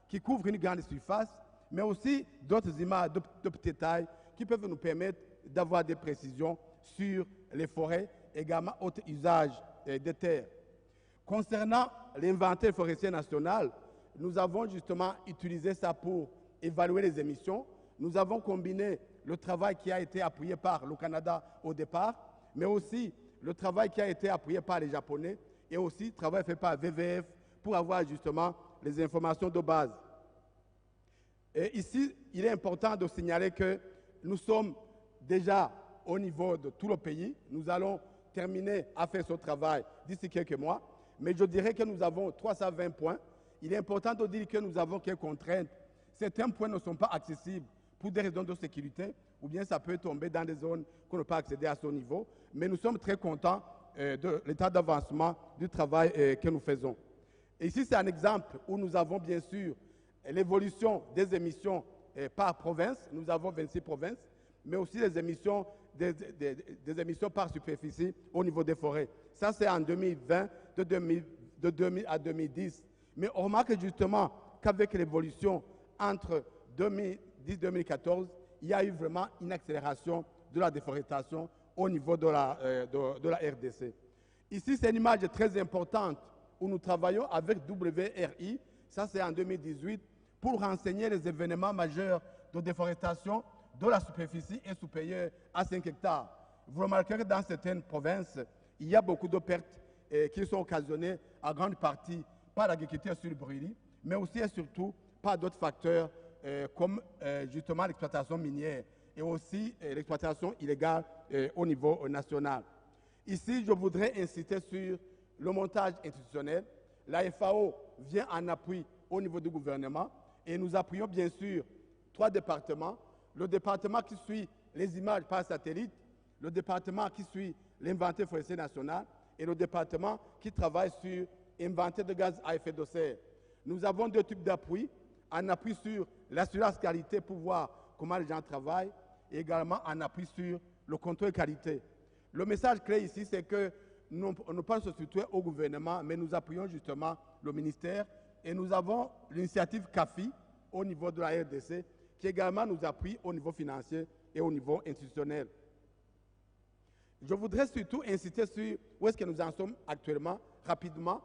qui couvrent une grande surface, mais aussi d'autres images de petite taille qui peuvent nous permettre d'avoir des précisions sur les forêts, également autres usages des terres. Concernant l'inventaire forestier national, nous avons justement utilisé ça pour évaluer les émissions. Nous avons combiné le travail qui a été appuyé par le Canada au départ, mais aussi le travail qui a été appuyé par les Japonais et aussi le travail fait par VVF pour avoir justement les informations de base. Et ici, il est important de signaler que nous sommes déjà au niveau de tout le pays. Nous allons terminer à faire ce travail d'ici quelques mois, mais je dirais que nous avons 320 points. Il est important de dire que nous avons quelques contraintes. Certains points ne sont pas accessibles pour des raisons de sécurité, ou bien ça peut tomber dans des zones qu'on ne peut pas accéder à ce niveau, mais nous sommes très contents de l'état d'avancement du travail que nous faisons. Et ici, c'est un exemple où nous avons bien sûr l'évolution des émissions par province. Nous avons 26 provinces, mais aussi les émissions, des émissions par superficie au niveau des forêts. Ça, c'est en 2020, de 2000 à 2010. Mais on remarque justement qu'avec l'évolution entre 2010 et 2014, il y a eu vraiment une accélération de la déforestation au niveau de la RDC. Ici, c'est une image très importante où nous travaillons avec WRI, ça c'est en 2018, pour renseigner les événements majeurs de déforestation de la superficie est supérieure à 5 hectares. Vous remarquez que dans certaines provinces, il y a beaucoup de pertes qui sont occasionnées en grande partie par l'agriculture sur le brûlis, mais aussi et surtout par d'autres facteurs comme justement l'exploitation minière et aussi l'exploitation illégale au niveau national. Ici, je voudrais insister sur le montage institutionnel. La FAO vient en appui au niveau du gouvernement et nous appuyons bien sûr 3 départements. Le département qui suit les images par satellite, le département qui suit l'inventaire forestier national et le département qui travaille sur l'inventaire de gaz à effet de serre. Nous avons 2 types d'appui, un appui sur l'assurance qualité pour voir comment les gens travaillent et également un appui sur le contrôle qualité. Le message clé ici, c'est que nous ne pas se situer au gouvernement, mais nous appuyons justement le ministère et nous avons l'initiative CAFI au niveau de la RDC qui également nous appuie au niveau financier et au niveau institutionnel. Je voudrais surtout insister sur où est-ce que nous en sommes actuellement, rapidement.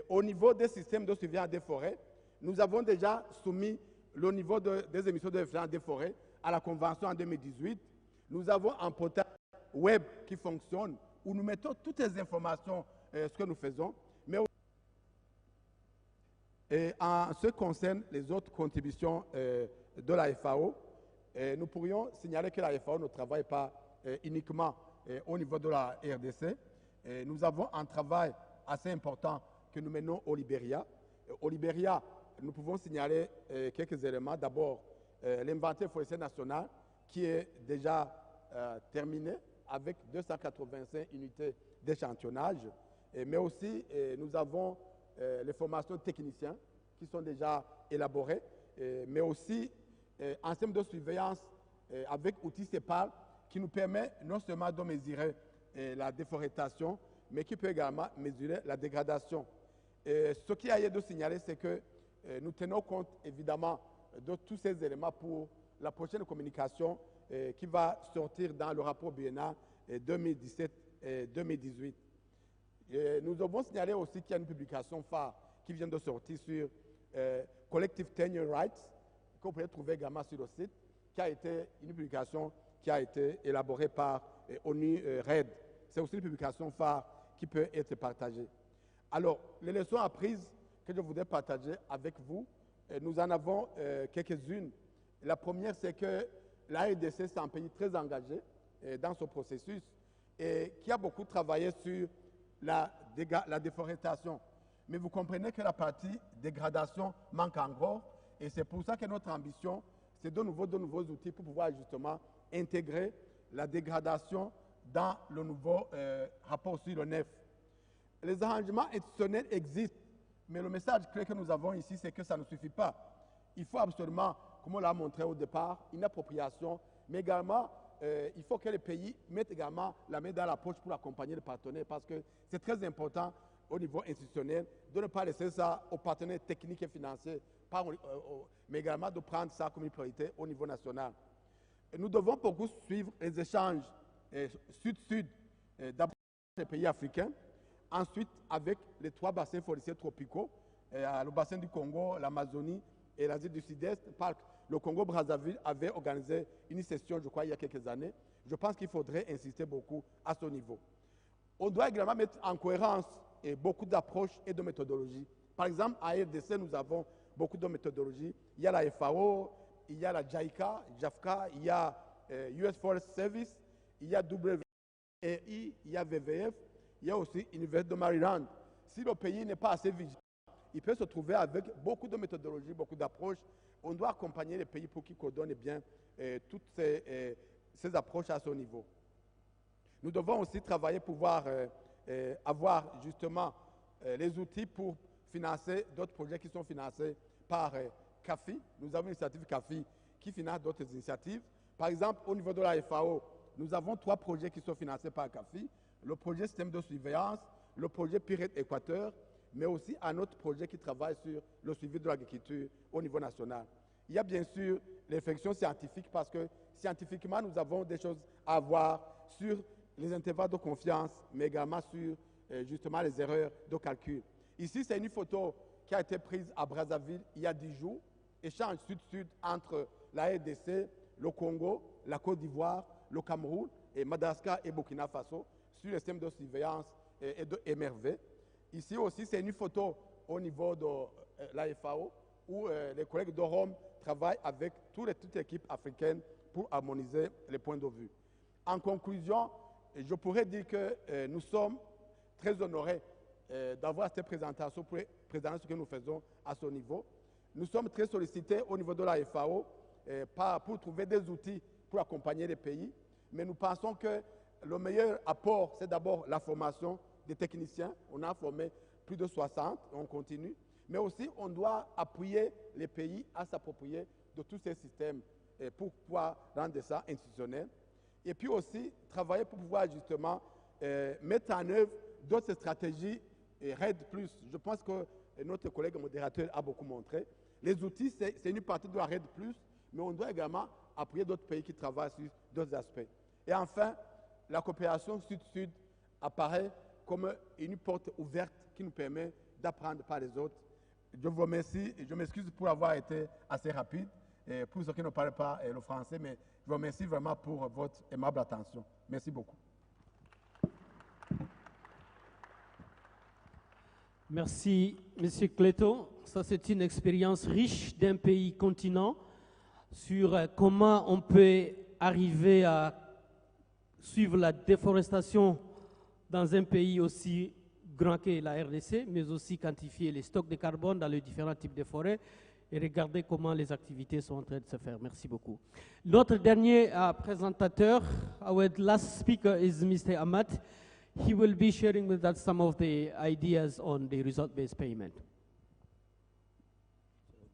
Au niveau des systèmes de surveillance des forêts, nous avons déjà soumis le niveau des émissions de référence des forêts à la Convention en 2018. Nous avons un portail web qui fonctionne où nous mettons toutes les informations, ce que nous faisons, mais en ce qui concerne les autres contributions de la FAO, nous pourrions signaler que la FAO ne travaille pas uniquement au niveau de la RDC. Nous avons un travail assez important que nous menons au Libéria. Au Libéria, nous pouvons signaler quelques éléments. D'abord, l'inventaire forestier national qui est déjà terminé avec 285 unités d'échantillonnage, mais aussi nous avons les formations de techniciens qui sont déjà élaborées, mais aussi un système de surveillance avec outils CEPAL qui nous permet non seulement de mesurer la déforestation, mais qui peut également mesurer la dégradation. Ce qui a été de signaler, c'est que nous tenons compte évidemment de tous ces éléments pour la prochaine communication qui va sortir dans le rapport biennal 2017-2018. Nous avons signalé aussi qu'il y a une publication phare qui vient de sortir sur Collective Tenure Rights, que vous pouvez trouver également sur le site, qui a été une publication qui a été élaborée par ONU REDD. C'est aussi une publication phare qui peut être partagée. Alors, les leçons apprises que je voudrais partager avec vous, nous en avons quelques-unes. La première, c'est que la RDC, c'est un pays très engagé dans ce processus et qui a beaucoup travaillé sur la déforestation. Mais vous comprenez que la partie dégradation manque encore et c'est pour ça que notre ambition, c'est de nouveaux outils pour pouvoir justement intégrer la dégradation dans le nouveau rapport sur le NEF. Les arrangements institutionnels existent, mais le message clé que nous avons ici, c'est que ça ne suffit pas. Il faut absolument, comme on l'a montré au départ, une appropriation, mais également, il faut que les pays mettent également la main dans la poche pour accompagner les partenaires, parce que c'est très important au niveau institutionnel de ne pas laisser ça aux partenaires techniques et financiers, mais également de prendre ça comme une priorité au niveau national. Et nous devons beaucoup suivre les échanges sud-sud, d'abord avec les pays africains, ensuite avec les 3 bassins forestiers tropicaux, le bassin du Congo, l'Amazonie et l'Asie du Sud-Est. Le Congo-Brazzaville avait organisé une session, je crois, il y a quelques années. Je pense qu'il faudrait insister beaucoup à ce niveau. On doit également mettre en cohérence beaucoup d'approches et de méthodologies. Par exemple, à RDC, nous avons beaucoup de méthodologies. Il y a la FAO, il y a la JAFCA, il y a US Forest Service, il y a WRI, il y a VVF, il y a aussi l'Université de Maryland. Si le pays n'est pas assez vigilant, il peut se trouver avec beaucoup de méthodologies, beaucoup d'approches. On doit accompagner les pays pour qu'ils coordonnent bien toutes ces approches à ce niveau. Nous devons aussi travailler pour avoir justement les outils pour financer d'autres projets qui sont financés par CAFI. Nous avons une initiative CAFI qui finance d'autres initiatives. Par exemple, au niveau de la FAO, nous avons 3 projets qui sont financés par CAFI. Le projet système de surveillance, le projet Pirate Équateur, mais aussi un autre projet qui travaille sur le suivi de l'agriculture au niveau national. Il y a bien sûr les réflexions scientifiques parce que scientifiquement, nous avons des choses à voir sur les intervalles de confiance, mais également sur justement les erreurs de calcul. Ici, c'est une photo qui a été prise à Brazzaville il y a 10 jours, échange sud-sud entre la RDC, le Congo, la Côte d'Ivoire, le Cameroun, et Madagascar et Burkina Faso sur le système de surveillance et de MRV. Ici aussi, c'est une photo au niveau de la FAO où les collègues de Rome travaillent avec toute l'équipe africaine pour harmoniser les points de vue. En conclusion, je pourrais dire que nous sommes très honorés d'avoir cette présentation pour présenter ce que nous faisons à ce niveau. Nous sommes très sollicités au niveau de la FAO pour trouver des outils pour accompagner les pays, mais nous pensons que le meilleur apport, c'est d'abord la formation des techniciens. On a formé plus de 60, on continue, mais aussi on doit appuyer les pays à s'approprier de tous ces systèmes pour pouvoir rendre ça institutionnel. Et puis aussi travailler pour pouvoir justement mettre en œuvre d'autres stratégies REDD+. Je pense que notre collègue modérateur a beaucoup montré. Les outils, c'est une partie de la REDD+, mais on doit également appuyer d'autres pays qui travaillent sur d'autres aspects. Et enfin, la coopération sud-sud apparaît comme une porte ouverte qui nous permet d'apprendre par les autres. Je vous remercie et je m'excuse pour avoir été assez rapide, pour ceux qui ne parlent pas le français, mais je vous remercie vraiment pour votre aimable attention. Merci beaucoup. Merci, M. Cleto. Ça, c'est une expérience riche d'un pays continent sur comment on peut arriver à suivre la déforestation dans un pays aussi grand que la RDC, mais aussi quantifier les stocks de carbone dans les différents types de forêts et regarder comment les activités sont en train de se faire. Merci beaucoup. Notre dernier présentateur, our last speaker is Mr. Ahmad. He will be sharing with us some of the ideas on the result-based payment.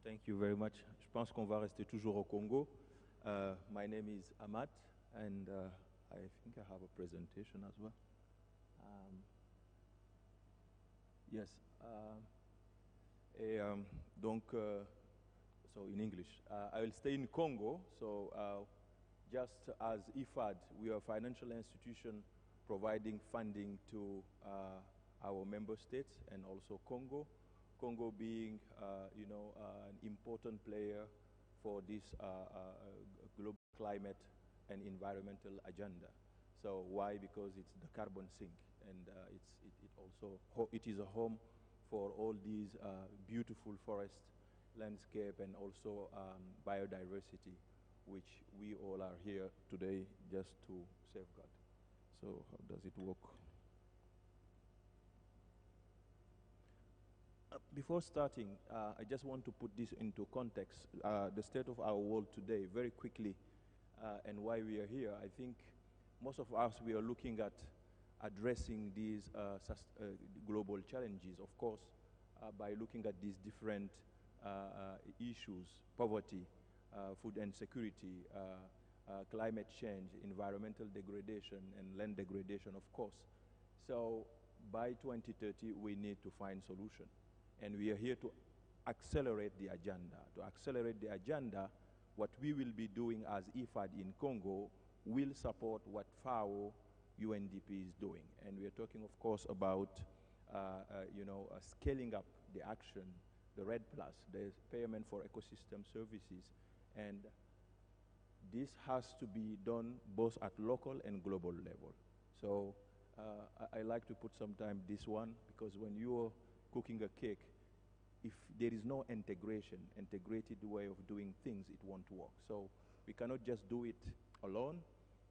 Thank you very much. Je pense qu'on va rester toujours au Congo. My name is Ahmad, and I think I have a presentation as well. Yes. So in English, I will stay in Congo. So just as IFAD, we are a financial institution providing funding to our member states and also Congo Congo being, an important player for this global climate and environmental agenda. So why? Because it's the carbon sink, and it is a home for all these beautiful forest landscape and also biodiversity, which we all are here today just to safeguard. So how does it work? Before starting, I just want to put this into context, the state of our world today very quickly, and why we are here. I think most of us, we are looking at addressing these global challenges, of course, by looking at these different issues: poverty, food insecurity, climate change, environmental degradation, and land degradation, of course. So by 2030, we need to find solution. And we are here to accelerate the agenda. To accelerate the agenda, what we will be doing as IFAD in Congo will support what FAO UNDP is doing. And we are talking, of course, about scaling up the action, the REDD+, the payment for ecosystem services. And this has to be done both at local and global level. So I like to put sometime this one, because when you're cooking a cake, if there is no integrated way of doing things, it won't work. So we cannot just do it alone.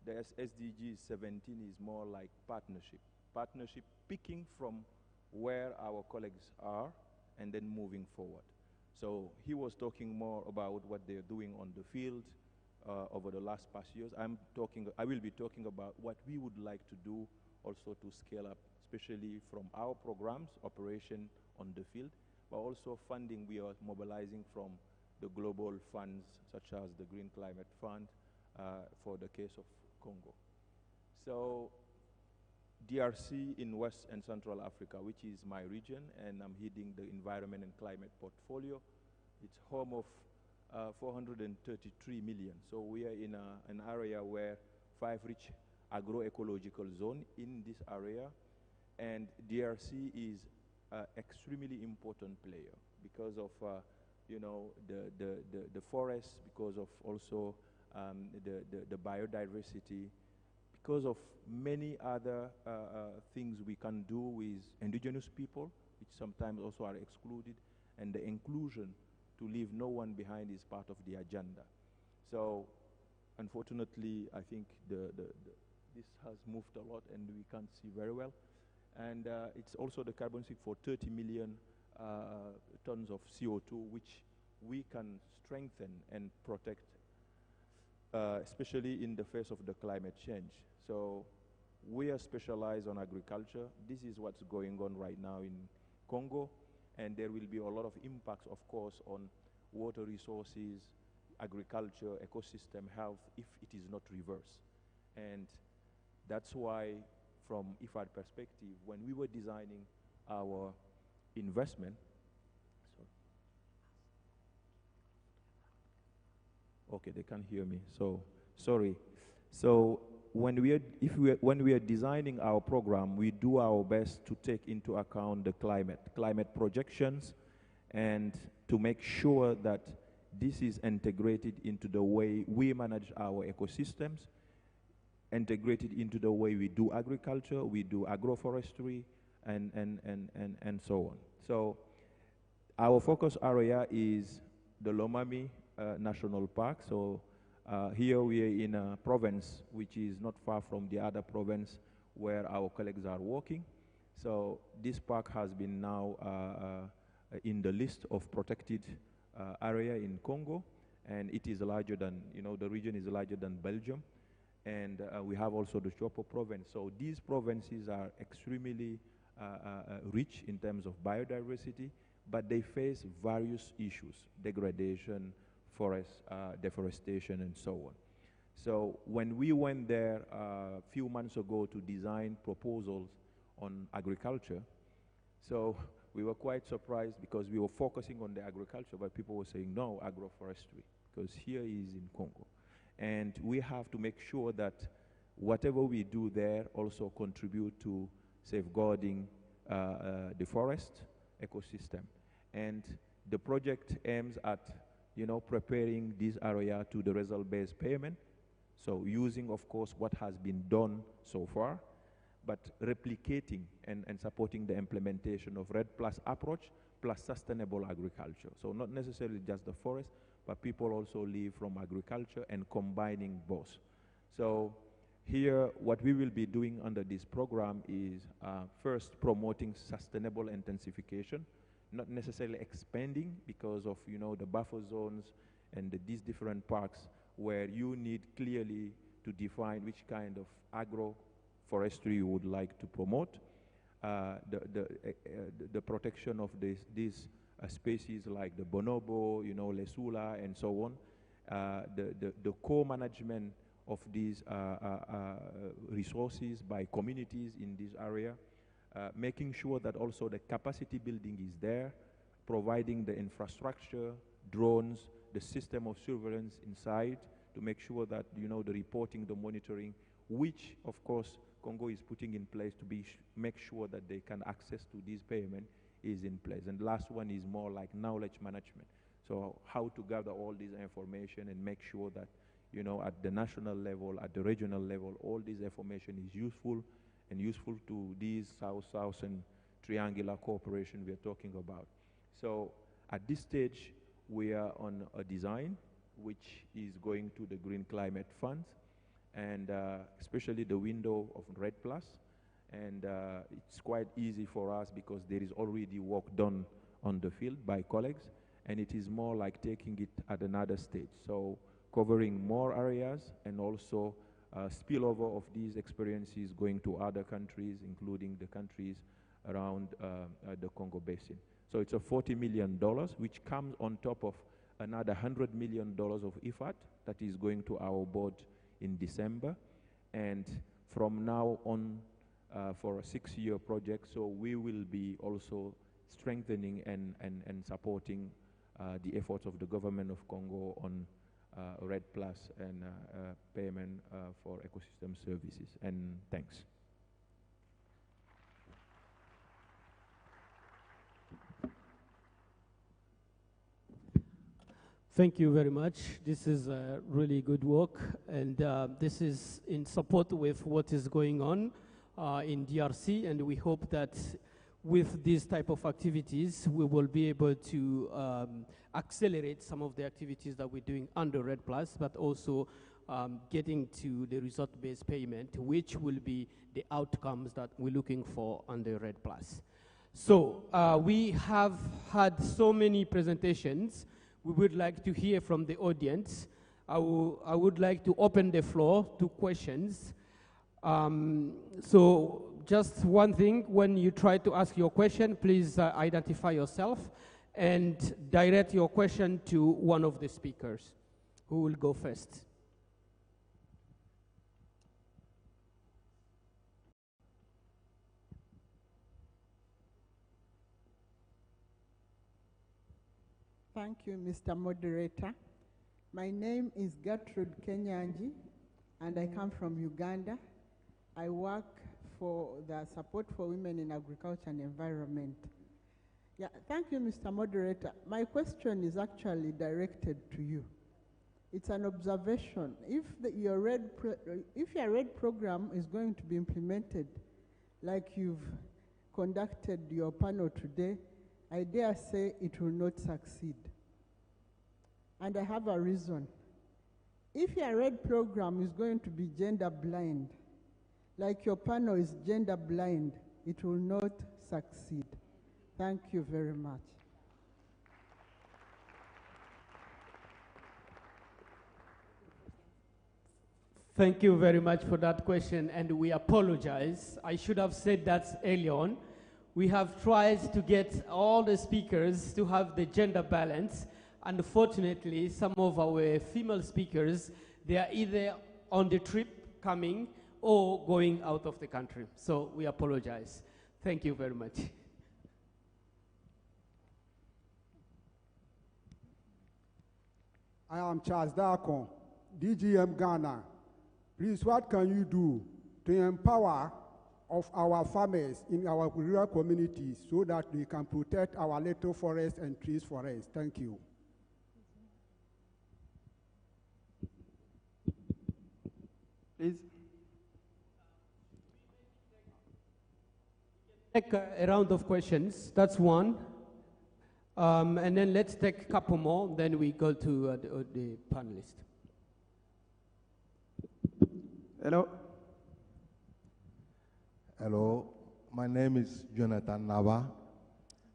The SDG 17 is more like partnership. Partnership picking from where our colleagues are and then moving forward. So he was talking more about what they're doing on the field over the past years. I will be talking about what we would like to do also to scale up, especially from our programs, operation on the field, but also funding we are mobilizing from the global funds, such as the Green Climate Fund, for the case of Congo. So DRC in West and Central Africa, which is my region, and I'm heading the environment and climate portfolio. It's home of 433 million. So we are in an area where 5 rich agroecological zones in this area, and DRC is an extremely important player because of the forest, because of also the biodiversity, because of many other things we can do with indigenous people, which sometimes also are excluded, and the inclusion to leave no one behind is part of the agenda. So unfortunately, I think this has moved a lot and we can't see very well. And it's also the carbon sink for 30 million tons of CO2, which we can strengthen and protect, especially in the face of the climate change. So we are specialized on agriculture. This is what's going on right now in Congo, and there will be a lot of impacts, of course, on water resources, agriculture, ecosystem health, if it is not reversed. And that's why, from IFAD perspective, when we were designing our investment, okay, they can't hear me, so sorry. So when we are designing our program, we do our best to take into account the climate projections, and to make sure that this is integrated into the way we manage our ecosystems, integrated into the way we do agriculture, we do agroforestry, and so on. So our focus area is the Lomami National Park. So here we are in a province which is not far from the other province where our colleagues are working. So this park has been now in the list of protected area in Congo, and it is larger than, the region is larger than Belgium. And we have also the Chopo province. So these provinces are extremely rich in terms of biodiversity, but they face various issues: degradation, forest deforestation, and so on. So when we went there a few months ago to design proposals on agriculture, so we were quite surprised because we were focusing on the agriculture, but people were saying no agroforestry, because here is in Congo. And we have to make sure that whatever we do there also contribute to safeguarding the forest ecosystem. And the project aims at, preparing this area to the result-based payment. So using, of course, what has been done so far, but replicating and supporting the implementation of REDD plus approach plus sustainable agriculture. So not necessarily just the forest, but people also live from agriculture and combining both. So here, what we will be doing under this program is first promoting sustainable intensification, not necessarily expanding because of, the buffer zones and these different parks where you need clearly to define which kind of agroforestry you would like to promote. The protection of these species like the bonobo, lesula, and so on. The co-management of these resources by communities in this area, making sure that also the capacity building is there, providing the infrastructure, drones, the system of surveillance inside to make sure that, the reporting, the monitoring, which, of course, Congo is putting in place to make sure that they can access to this payment is in place. And last one is more like knowledge management. So how to gather all this information and make sure that, at the national level, at the regional level, all this information is useful and useful to these South-South and triangular cooperation we are talking about. So at this stage, we are on a design which is going to the Green Climate Fund, and especially the window of REDD Plus. And it's quite easy for us because there is already work done on the field by colleagues, and it is more like taking it at another stage. So covering more areas and also spillover of these experiences going to other countries, including the countries around the Congo Basin. So it's a $40 million, which comes on top of another $100 million of IFAD that is going to our board in December. And from now on, for a 6-year project, so we will be also strengthening and supporting the efforts of the government of Congo on REDD Plus and payment for ecosystem services. And thanks. Thank you very much. This is really good work, and this is in support with what is going on in DRC, and we hope that with these type of activities, we will be able to accelerate some of the activities that we're doing under REDD Plus, but also getting to the result-based payment, which will be the outcomes that we're looking for under REDD Plus. So we have had so many presentations. We would like to hear from the audience. I would like to open the floor to questions. So just one thing, when you try to ask your question, please identify yourself and direct your question to one of the speakers. Who will go first? Thank you, Mr. Moderator. My name is Gertrude Kenyanji, and I come from Uganda. I work for the Support for Women in Agriculture and Environment. Yeah, thank you, Mr. Moderator. My question is actually directed to you. It's an observation. If your REDD program is going to be implemented like you've conducted your panel today, I dare say it will not succeed. And I have a reason. If your REDD program is going to be gender blind, like your panel is gender blind, it will not succeed. Thank you very much. Thank you very much for that question, and we apologize. I should have said that early on. We have tried to get all the speakers to have the gender balance. Unfortunately, some of our female speakers, they are either on the trip coming or going out of the country. So we apologize. Thank you very much. I am Charles Darkon, DGM Ghana. Please, what can you do to empower of our farmers in our rural communities so that we can protect our little forests and trees for us. Thank you. Please. Take a round of questions. That's one. And then let's take a couple more, then we go to the panelists. Hello. Hello, my name is Jonathan Nava,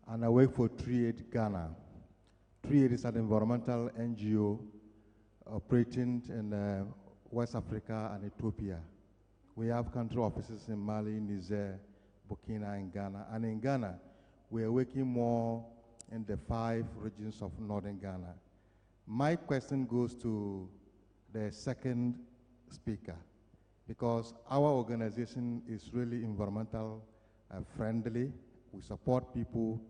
and I work for TreeAid Ghana. TreeAid is an environmental NGO operating in West Africa and Ethiopia. We have country offices in Mali, Niger, Burkina, and Ghana. And in Ghana, we are working more in the 5 regions of northern Ghana. My question goes to the second speaker, because our organization is really environmental friendly. We support people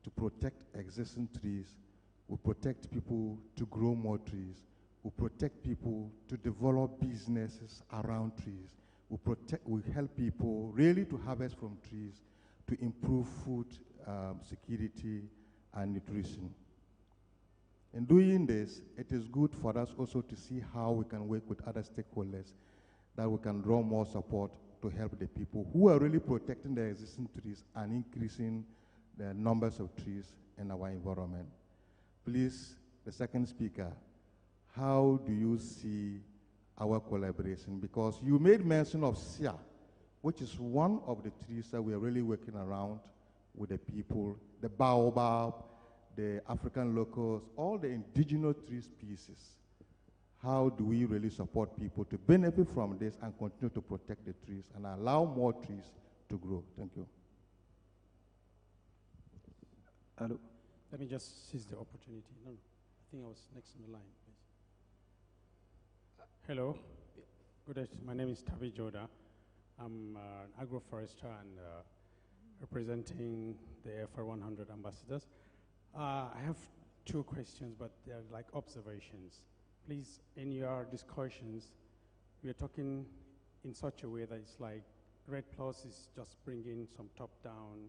to protect existing trees. We protect people to grow more trees. We protect people to develop businesses around trees. We help people really to harvest from trees to improve food security and nutrition. In doing this, it is good for us also to see how we can work with other stakeholders, that we can draw more support to help the people who are really protecting the existing trees and increasing the numbers of trees in our environment. Please, the second speaker, how do you see our collaboration? Because you made mention of SIA, which is one of the trees that we are really working around with the people, the baobab, the African locust, all the indigenous tree species. How do we really support people to benefit from this and continue to protect the trees and allow more trees to grow? Thank you. Hello. Let me just seize the opportunity. No, I think I was next in the line, please. Hello. Good day. My name is Tavi Joda. I'm an agroforester and representing the FR100 ambassadors. I have 2 questions, but they're like observations. Please, in your discussions, we are talking in such a way that it's like REDD Plus is just bringing some top-down,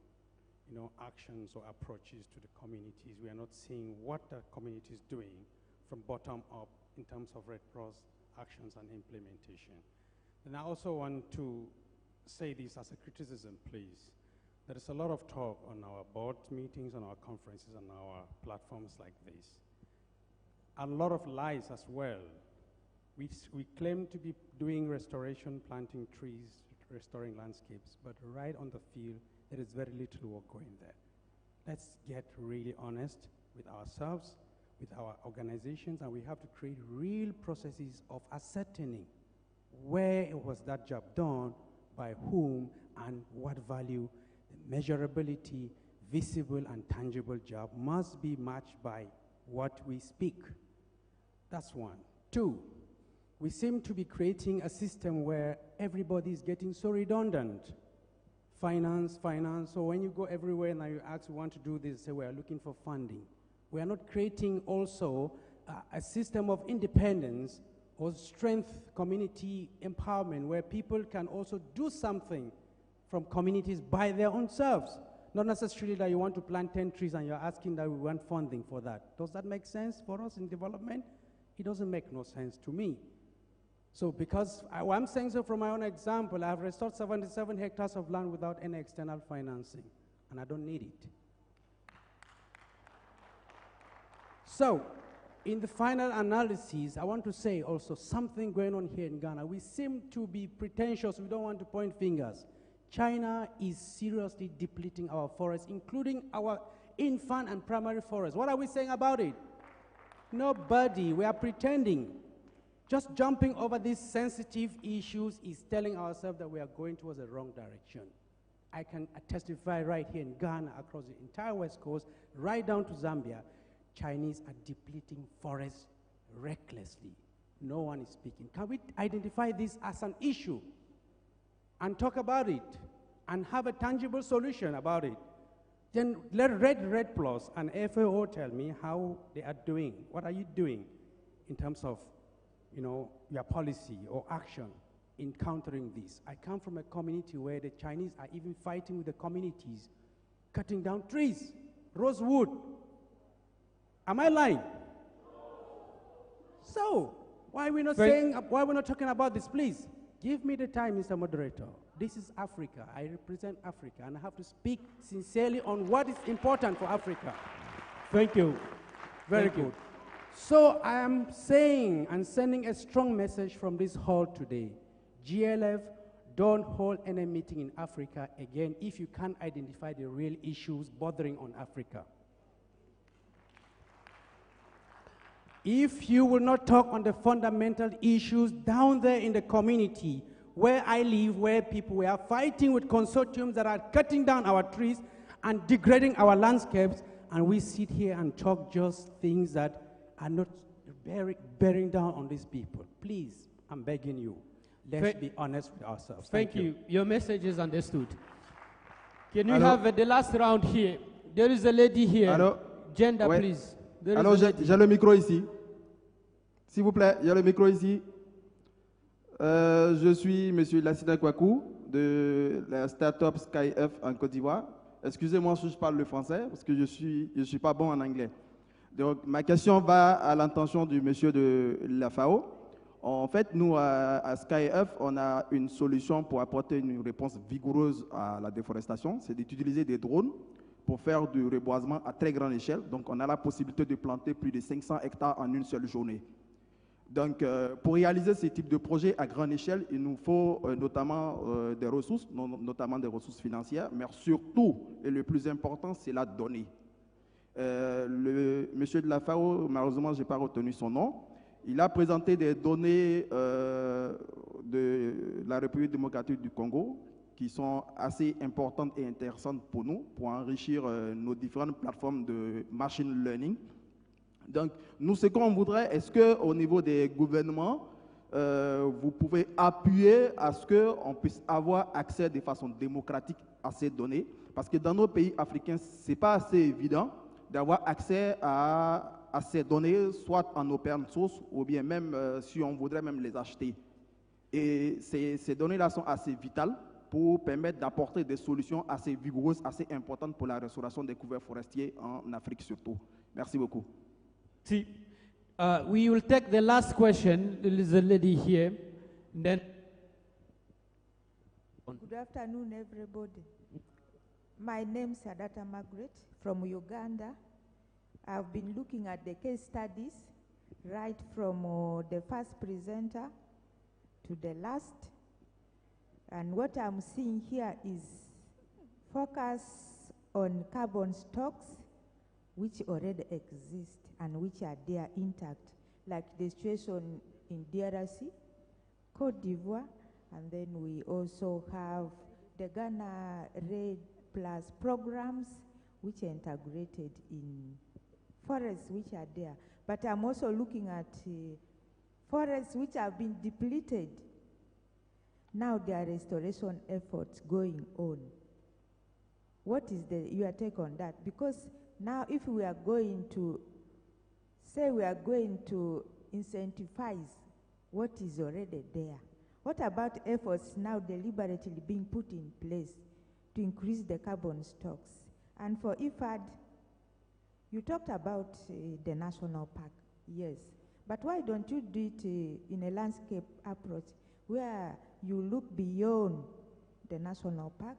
actions or approaches to the communities. We are not seeing what the community is doing from bottom up in terms of REDD Plus actions and implementation. And I also want to say this as a criticism, please. There is a lot of talk on our board meetings, on our conferences, on our platforms like this. A lot of lies as well. We claim to be doing restoration, planting trees, restoring landscapes, but right on the field, there is very little work going there. Let's get really honest with ourselves, with our organizations, and we have to create real processes of ascertaining where was that job done, by whom, and what value. Measurability, visible and tangible job must be matched by what we speak. That's one. 2, we seem to be creating a system where everybody is getting so redundant. Finance, so when you go everywhere and you ask, we want to do this, say we are looking for funding. We are not creating also a system of independence or strength, community empowerment, where people can also do something from communities by their own selves. Not necessarily that you want to plant 10 trees and you're asking that we want funding for that. Does that make sense for us in development? It doesn't make no sense to me. So because I'm saying so from my own example, I have restored 77 hectares of land without any external financing, and I don't need it. So, in the final analysis, I want to say also something going on here in Ghana. We seem to be pretentious. We don't want to point fingers. China is seriously depleting our forests, including our infant and primary forests. What are we saying about it? Nobody. We are pretending. Just jumping over these sensitive issues is telling ourselves that we are going towards the wrong direction. I can testify right here in Ghana, across the entire West Coast, right down to Zambia, Chinese are depleting forests recklessly. No one is speaking. Can we identify this as an issue and talk about it and have a tangible solution about it? Then let REDD Plus and FAO tell me how they are doing. What are you doing in terms of your policy or action in countering this. I come from a community where the Chinese are even fighting with the communities, cutting down trees, rosewood. Am I lying? So, why are we not why are we not talking about this, please? Give me the time, Mr. Moderator. This is Africa. I represent Africa, and I have to speak sincerely on what is important for Africa. Thank you. Very good. So I am saying and sending a strong message from this hall today. GLF, don't hold any meeting in Africa again if you can't identify the real issues bothering on Africa. If you will not talk on the fundamental issues down there in the community where I live, where people were fighting with consortiums that are cutting down our trees and degrading our landscapes, and we sit here and talk just things that are not bearing down on these people. Please, I'm begging you, let's be honest with ourselves. Thank you. Your message is understood. Can we have the last round here? There is a lady here. Allô? Gender, Ouais. please. Alors, j'ai le micro ici. S'il vous plaît, il y a le micro ici. Je suis M. Lassina Kwaku de la start-up SkyF en Côte d'Ivoire. Excusez-moi si je parle le français parce que je suis pas bon en anglais. Donc, ma question va à l'intention du monsieur de la FAO. En fait, nous, à SkyF, on a une solution pour apporter une réponse vigoureuse à la déforestation. C'est d'utiliser des drones pour faire du reboisement à très grande échelle. Donc, on a la possibilité de planter plus de 500 hectares en une seule journée. Donc, pour réaliser ce type de projet à grande échelle, il nous faut notamment des ressources, notamment des ressources financières, mais surtout, et le plus important, c'est la donnée. Le monsieur de la FAO, malheureusement, je n'ai pas retenu son nom, il a présenté des données de la République démocratique du Congo qui sont assez importantes et intéressantes pour nous, pour enrichir nos différentes plateformes de machine learning. Donc, nous, ce qu'on voudrait, est-ce qu'au niveau des gouvernements, vous pouvez appuyer à ce qu'on puisse avoir accès de façon démocratique à ces données? Parce que dans nos pays africains, ce n'est pas assez évident d'avoir accès à ces données, soit en open source, ou bien même si on voudrait même les acheter. Et ces données-là sont assez vitales pour permettre d'apporter des solutions assez vigoureuses, assez importantes pour la restauration des couverts forestiers en Afrique surtout. Merci beaucoup. See, we will take the last question. There is a lady here. Then. Good afternoon, everybody. My name is Sadata Margaret from Uganda. I've been looking at the case studies right from the first presenter to the last. And what I'm seeing here is focus on carbon stocks which already exist and which are there intact, like the situation in DRC, Côte d'Ivoire, and then we also have the Ghana REDD Plus programs which are integrated in forests which are there. But I'm also looking at forests which have been depleted. Now there are restoration efforts going on. What is your take on that? Because now if we are going to say we are going to incentivize what is already there, what about efforts now deliberately being put in place to increase the carbon stocks? And for IFAD, you talked about the national park, yes, but why don't you do it in a landscape approach where you look beyond the national park?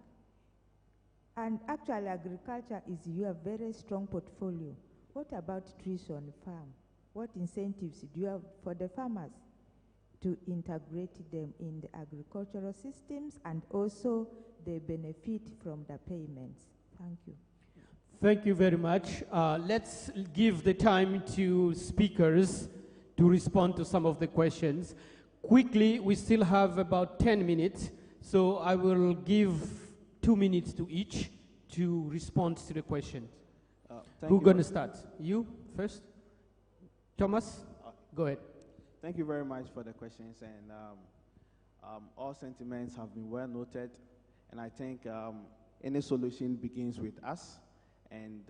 And actually agriculture is your very strong portfolio. What about trees on farm? What incentives do you have for the farmers to integrate them in the agricultural systems and also they benefit from the payments? Thank you. Thank you very much. Let's give the time to speakers to respond to some of the questions. Quickly, we still have about 10 minutes, so I will give 2 minutes to each to respond to the questions. Who's going to start? You first? Thomas? Go ahead. Thank you very much for the questions, and all sentiments have been well noted, and I think any solution begins with us, and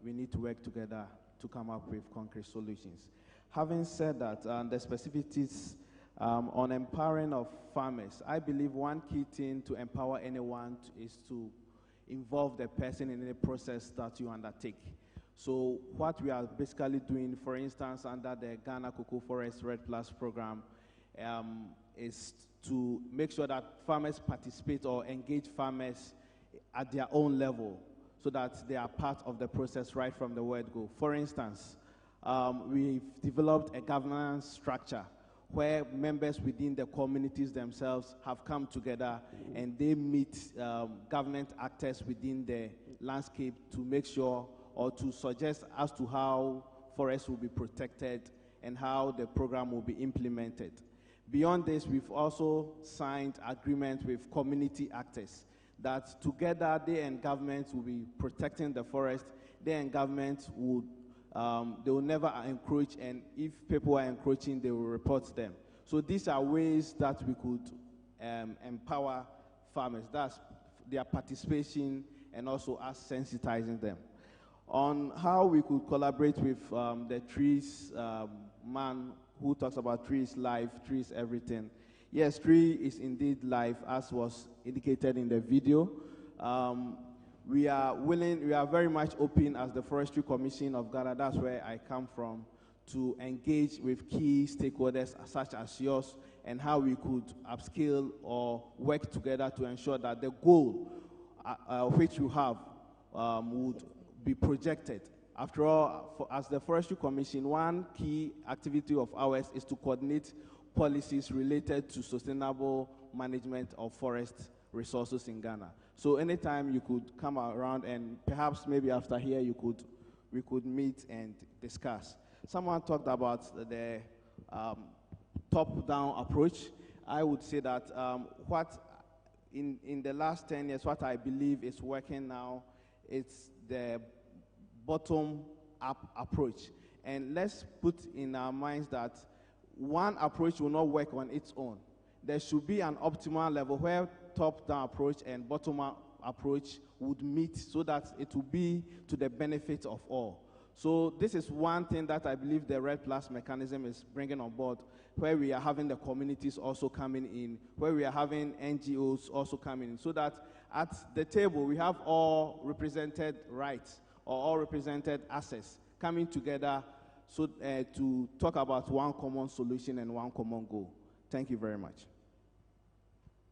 we need to work together to come up with concrete solutions. Having said that, the specificities on empowering of farmers. I believe one key thing to empower anyone is to involve the person in any process that you undertake. So what we are basically doing, for instance, under the Ghana Cocoa Forest REDD Plus program, is to make sure that farmers participate or engage farmers at their own level so that they are part of the process right from the word go. For instance, we've developed a governance structure where members within the communities themselves have come together and they meet government actors within the landscape to make sure or to suggest as to how forests will be protected and how the program will be implemented. Beyond this, we've also signed agreements with community actors that together they and governments will be protecting the forest. They and governments would they will never encroach, and if people are encroaching, they will report them. So these are ways that we could empower farmers. That's their participation and also us sensitizing them. On how we could collaborate with the trees man who talks about trees life, trees everything. Yes, tree is indeed life, as was indicated in the video. We are very much open as the Forestry Commission of Ghana, that's where I come from, to engage with key stakeholders such as yours and how we could upskill or work together to ensure that the goal which you have would be projected. After all, as the Forestry Commission, one key activity of ours is to coordinate policies related to sustainable management of forest resources in Ghana. So anytime you could come around and perhaps maybe after here we could meet and discuss. Someone talked about the top-down approach. I would say that what in the last 10 years, what I believe is working now, it's the bottom-up approach. And let's put in our minds that one approach will not work on its own. There should be an optimal level where top-down approach and bottom-up approach would meet so that it will be to the benefit of all. So this is one thing that I believe the REDD Plus mechanism is bringing on board, where we are having the communities also coming in, where we are having NGOs also coming in, so that at the table we have all represented rights or all represented assets coming together so to talk about one common solution and one common goal. Thank you very much.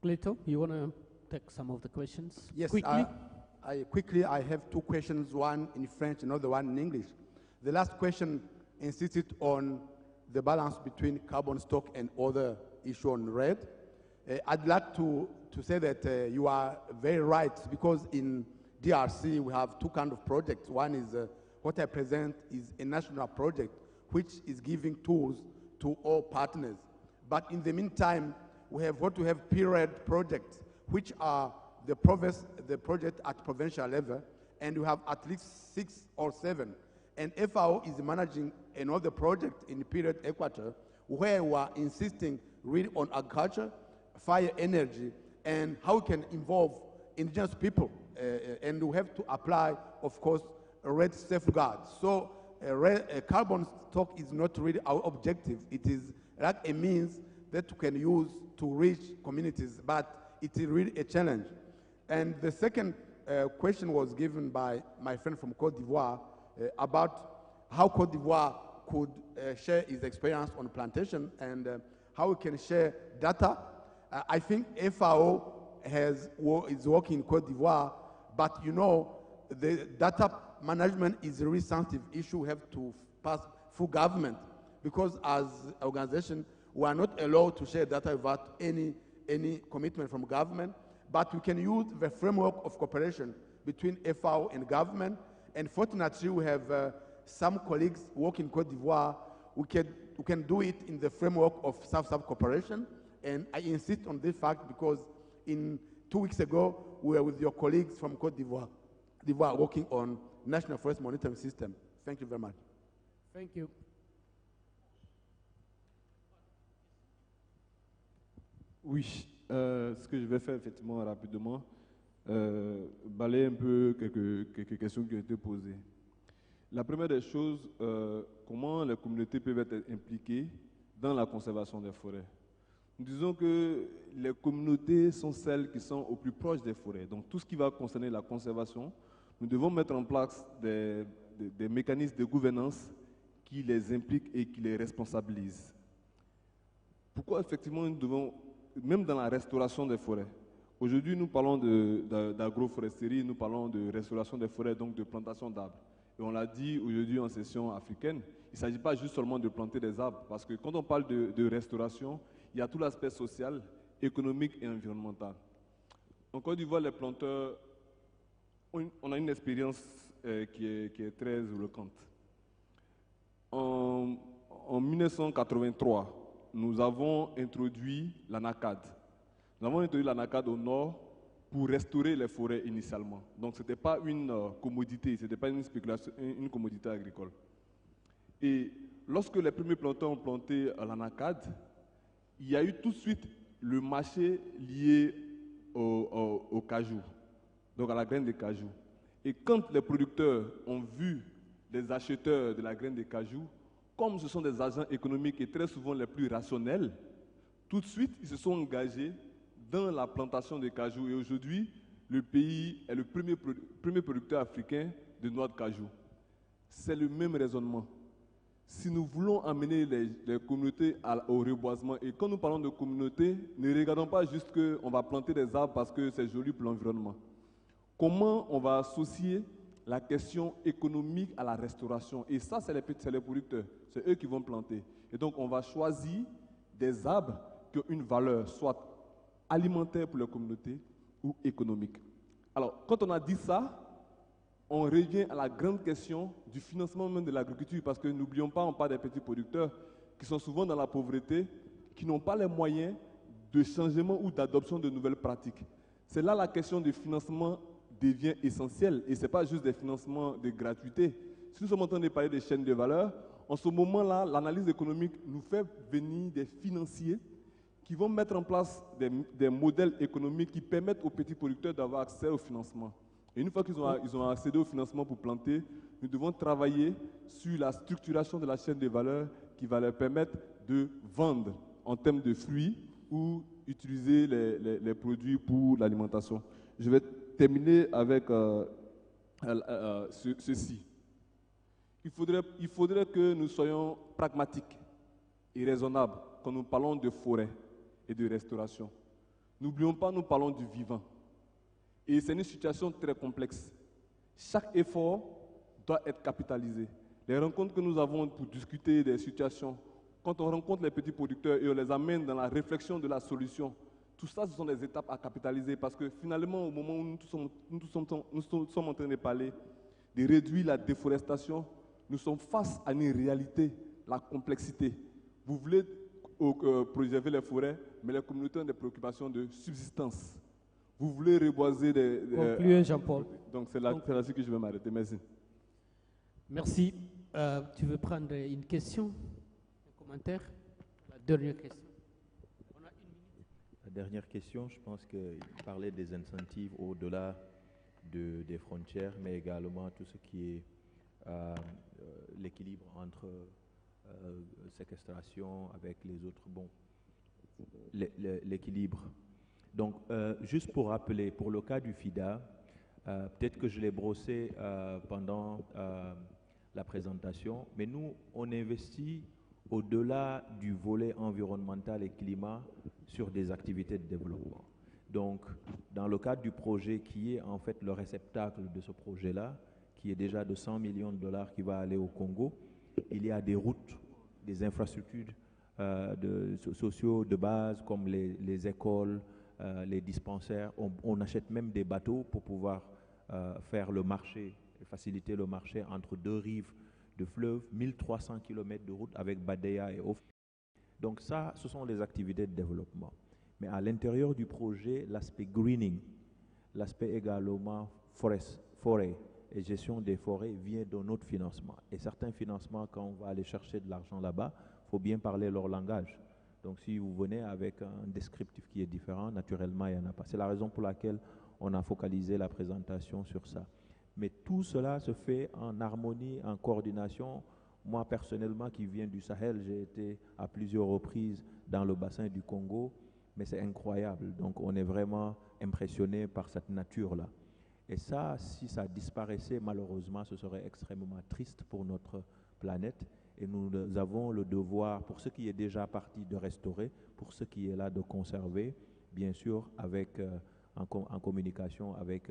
Cleto, you want to take some of the questions? Yes, quickly? I have two questions, one in French, another one in English. The last question insisted on the balance between carbon stock and other issue on REDD. I'd like to say that you are very right, because in DRC we have two kinds of projects. One is what I present is a national project which is giving tools to all partners. But in the meantime, we have period projects, which are the project at provincial level, and we have at least 6 or 7. And FAO is managing another project in period Equator, where we are insisting really on agriculture, fire energy, and how we can involve indigenous people. And we have to apply, of course, REDD safeguards. So carbon stock is not really our objective. It is like a means that we can use to reach communities, but it is really a challenge. And the second question was given by my friend from Cote d'Ivoire about how Cote d'Ivoire could share its experience on plantation and how we can share data. I think FAO is working in Cote d'Ivoire, but you know, the data management is a really sensitive issue. We have to pass through government, because as an organization, we are not allowed to share data without any commitment from government, but we can use the framework of cooperation between FAO and government. And fortunately, we have some colleagues working in Cote d'Ivoire. We can do it in the framework of South-South cooperation. And I insist on this fact because 2 weeks ago, we were with your colleagues from Cote d'Ivoire working on National Forest Monitoring System. Thank you very much. Thank you. Oui, ce que je vais faire effectivement rapidement, balayer un peu quelques questions qui ont été posées. La première des choses, comment les communautés peuvent être impliquées dans la conservation des forêts. Nous disons que les communautés sont celles qui sont au plus proche des forêts. Donc tout ce qui va concerner la conservation, nous devons mettre en place des mécanismes de gouvernance qui les impliquent et qui les responsabilisent. Pourquoi effectivement nous devons, même dans la restauration des forêts, aujourd'hui nous parlons d'agroforesterie, nous parlons de restauration des forêts, donc de plantation d'arbres. Et on l'a dit aujourd'hui en session africaine, il ne s'agit pas juste seulement de planter des arbres, parce que quand on parle de restauration, il y a tout l'aspect social, économique et environnemental. En Côte d'Ivoire, les planteurs, on a une expérience qui est très éloquente. En 1983, nous avons introduit l'anacade. Nous avons introduit l'anacade au nord pour restaurer les forêts initialement. Donc ce n'était pas une commodité, ce n'était pas une spéculation, une commodité agricole. Et lorsque les premiers planteurs ont planté l'anacade, il y a eu tout de suite le marché lié au cajou, donc à la graine de cajou. Et quand les producteurs ont vu les acheteurs de la graine de cajou, comme ce sont des agents économiques et très souvent les plus rationnels, tout de suite, ils se sont engagés dans la plantation de cajou. Et aujourd'hui, le pays est le premier producteur africain de noix de cajou. C'est le même raisonnement. Si nous voulons amener les communautés au reboisement, et quand nous parlons de communauté, ne regardons pas juste qu'on va planter des arbres parce que c'est joli pour l'environnement. Comment on va associer la question économique à la restauration? Et ça, c'est les producteurs, c'est eux qui vont planter. Et donc, on va choisir des arbres qui ont une valeur, soit alimentaire pour la communauté ou économique. Alors, quand on a dit ça, on revient à la grande question du financement même de l'agriculture, parce que n'oublions pas, on parle des petits producteurs qui sont souvent dans la pauvreté, qui n'ont pas les moyens de changement ou d'adoption de nouvelles pratiques. C'est là la question du financement devient essentielle, et ce n'est pas juste des financements de gratuité. Si nous sommes en train de parler des chaînes de valeur, en ce moment-là, l'analyse économique nous fait venir des financiers qui vont mettre en place des modèles économiques qui permettent aux petits producteurs d'avoir accès au financement. Et une fois qu'ils ont accédé au financement pour planter, nous devons travailler sur la structuration de la chaîne de valeur qui va leur permettre de vendre en termes de fruits ou utiliser les produits pour l'alimentation. Je vais terminer avec ceci. Il faudrait que nous soyons pragmatiques et raisonnables quand nous parlons de forêt et de restauration. N'oublions pas, nous parlons du vivant. Et c'est une situation très complexe. Chaque effort doit être capitalisé. Les rencontres que nous avons pour discuter des situations, quand on rencontre les petits producteurs et on les amène dans la réflexion de la solution, tout ça, ce sont des étapes à capitaliser, parce que finalement, au moment où nous sommes en train de parler de réduire la déforestation, nous sommes face à une réalité, la complexité. Vous voulez préserver les forêts, mais les communautés ont des préoccupations de subsistance. Vous voulez reboiser des... Concluez, Jean-Paul. Donc c'est là-dessus que je vais m'arrêter. Merci. Merci. Tu veux prendre une question, un commentaire? La dernière question. On a une minute. La dernière question, je pense qu'il parlait des incentives au-delà des frontières, mais également tout ce qui est l'équilibre entre séquestration avec les autres. Bon, l'équilibre. Donc, juste pour rappeler, pour le cas du FIDA, peut-être que je l'ai brossé pendant la présentation, mais nous, on investit au-delà du volet environnemental et climat sur des activités de développement. Donc, dans le cadre du projet qui est en fait le réceptacle de ce projet-là, qui est déjà de 100 millions de dollars qui va aller au Congo, il y a des routes, des infrastructures sociaux de base comme les écoles, les dispensaires. On achète même des bateaux pour pouvoir faire le marché, faciliter le marché entre deux rives de fleuve, 1300 km de route avec Badeya et Off. Donc ça, ce sont les activités de développement. Mais à l'intérieur du projet, l'aspect greening, l'aspect également forêt et gestion des forêts vient de notre financement. Et certains financements, quand on va aller chercher de l'argent là-bas, il faut bien parler leur langage. Donc si vous venez avec un descriptif qui est différent, naturellement, il n'y en a pas. C'est la raison pour laquelle on a focalisé la présentation sur ça. Mais tout cela se fait en harmonie, en coordination. Moi, personnellement, qui viens du Sahel, j'ai été à plusieurs reprises dans le bassin du Congo, mais c'est incroyable. Donc, on est vraiment impressionné par cette nature-là. Et ça, si ça disparaissait, malheureusement, ce serait extrêmement triste pour notre planète. Et nous avons le devoir, pour ce qui est déjà parti, de restaurer, pour ce qui est là, de conserver, bien sûr, avec, en communication avec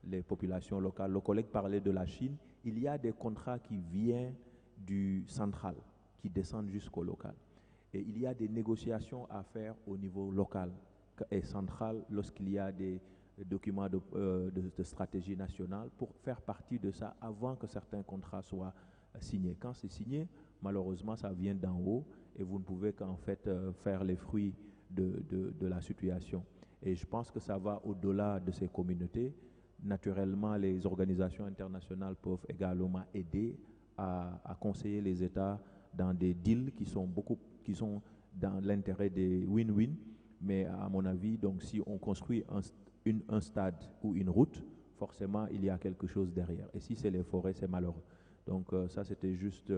les populations locales. Le collègue parlait de la Chine. Il y a des contrats qui viennent du central, qui descendent jusqu'au local. Et il y a des négociations à faire au niveau local et central lorsqu'il y a des documents de stratégie nationale pour faire partie de ça avant que certains contrats soient signés. Quand c'est signé, malheureusement, ça vient d'en haut et vous ne pouvez qu'en fait faire les fruits de la situation. Et je pense que ça va au-delà de ces communautés. Naturellement, les organisations internationales peuvent également aider à conseiller les États dans des deals qui sont dans l'intérêt des win-win. Mais à mon avis, donc, si on construit un stade ou une route, forcément, il y a quelque chose derrière. Et si c'est les forêts, c'est malheureux. Donc, ça, c'était juste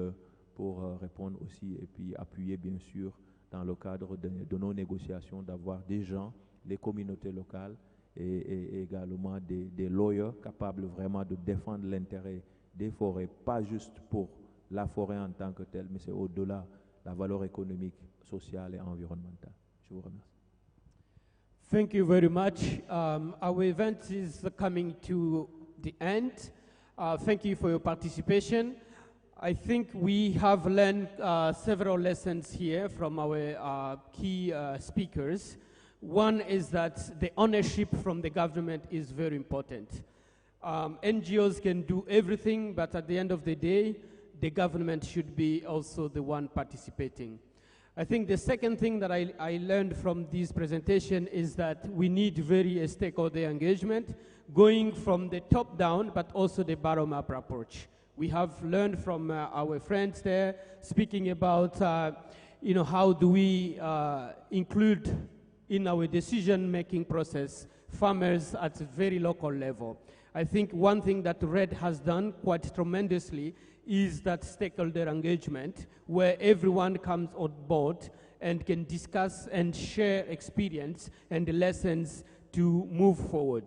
pour répondre aussi et puis appuyer, bien sûr, dans le cadre de nos négociations, d'avoir des gens, les communautés locales et également des lawyers capables vraiment de défendre l'intérêt des forêts, pas juste pour la forêt en tant que telle, mais c'est au-delà, la valeur économique, sociale et environnementale. Je vous remercie. Thank you very much. Our event is coming to the end. Thank you for your participation. I think we have learned several lessons here from our key speakers. One is that the ownership from the government is very important. NGOs can do everything, but at the end of the day, the government should be also the one participating. I think the second thing that I learned from this presentation is that we need very stakeholder engagement, going from the top down, but also the bottom-up approach. We have learned from our friends there, speaking about, how do we include in our decision-making process farmers at a very local level. I think one thing that REDD has done quite tremendously is that stakeholder engagement, where everyone comes on board and can discuss and share experience and the lessons to move forward.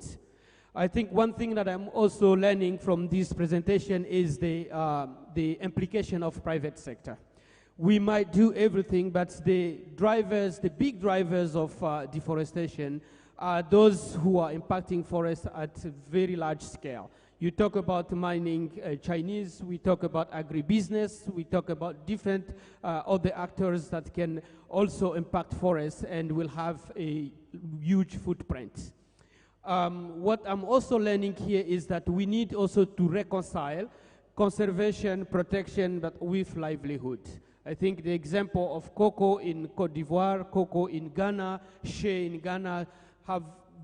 I think one thing that I'm also learning from this presentation is the implication of private sector. We might do everything, but the big drivers of deforestation are those who are impacting forests at a very large scale. You talk about mining Chinese, we talk about agribusiness, we talk about different other actors that can also impact forests and will have a huge footprint. What I'm also learning here is that we need also to reconcile conservation, protection, but with livelihood. I think the example of cocoa in Côte d'Ivoire, cocoa in Ghana, shea in Ghana,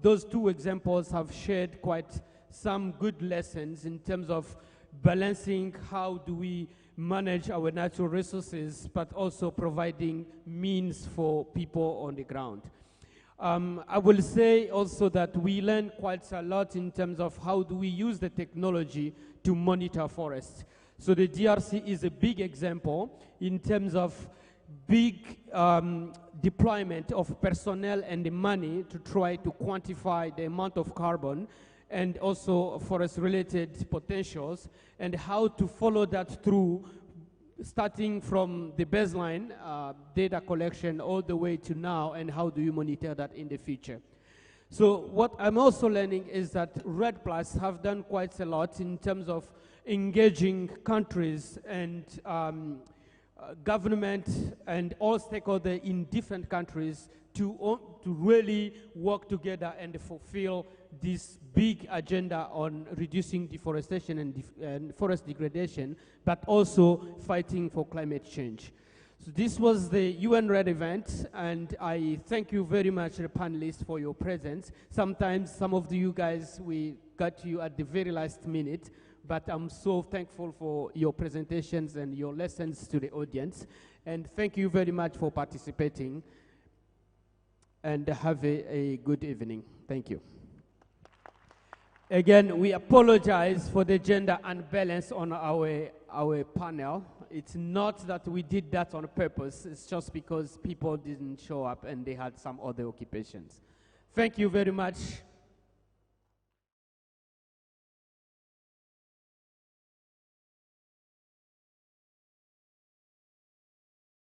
those two examples have shared quite some good lessons in terms of balancing how do we manage our natural resources, but also providing means for people on the ground. I will say also that we learned quite a lot in terms of how do we use the technology to monitor forests. So the DRC is a big example in terms of big deployment of personnel and the money to try to quantify the amount of carbon and also forest-related potentials, and how to follow that through, starting from the baseline data collection all the way to now, and how do you monitor that in the future. So what I'm also learning is that REDD Plus have done quite a lot in terms of engaging countries and government and all stakeholders in different countries to really work together and fulfill this big agenda on reducing deforestation and forest degradation, but also fighting for climate change. So this was the UN REDD event, and I thank you very much, the panelists, for your presence. Sometimes some of you guys, we got you at the very last minute, but I'm so thankful for your presentations and your lessons to the audience. And thank you very much for participating, and have a good evening. Thank you. Again, we apologize for the gender unbalance on our panel. It's not that we did that on purpose. It's just because people didn't show up and they had some other occupations. Thank you very much.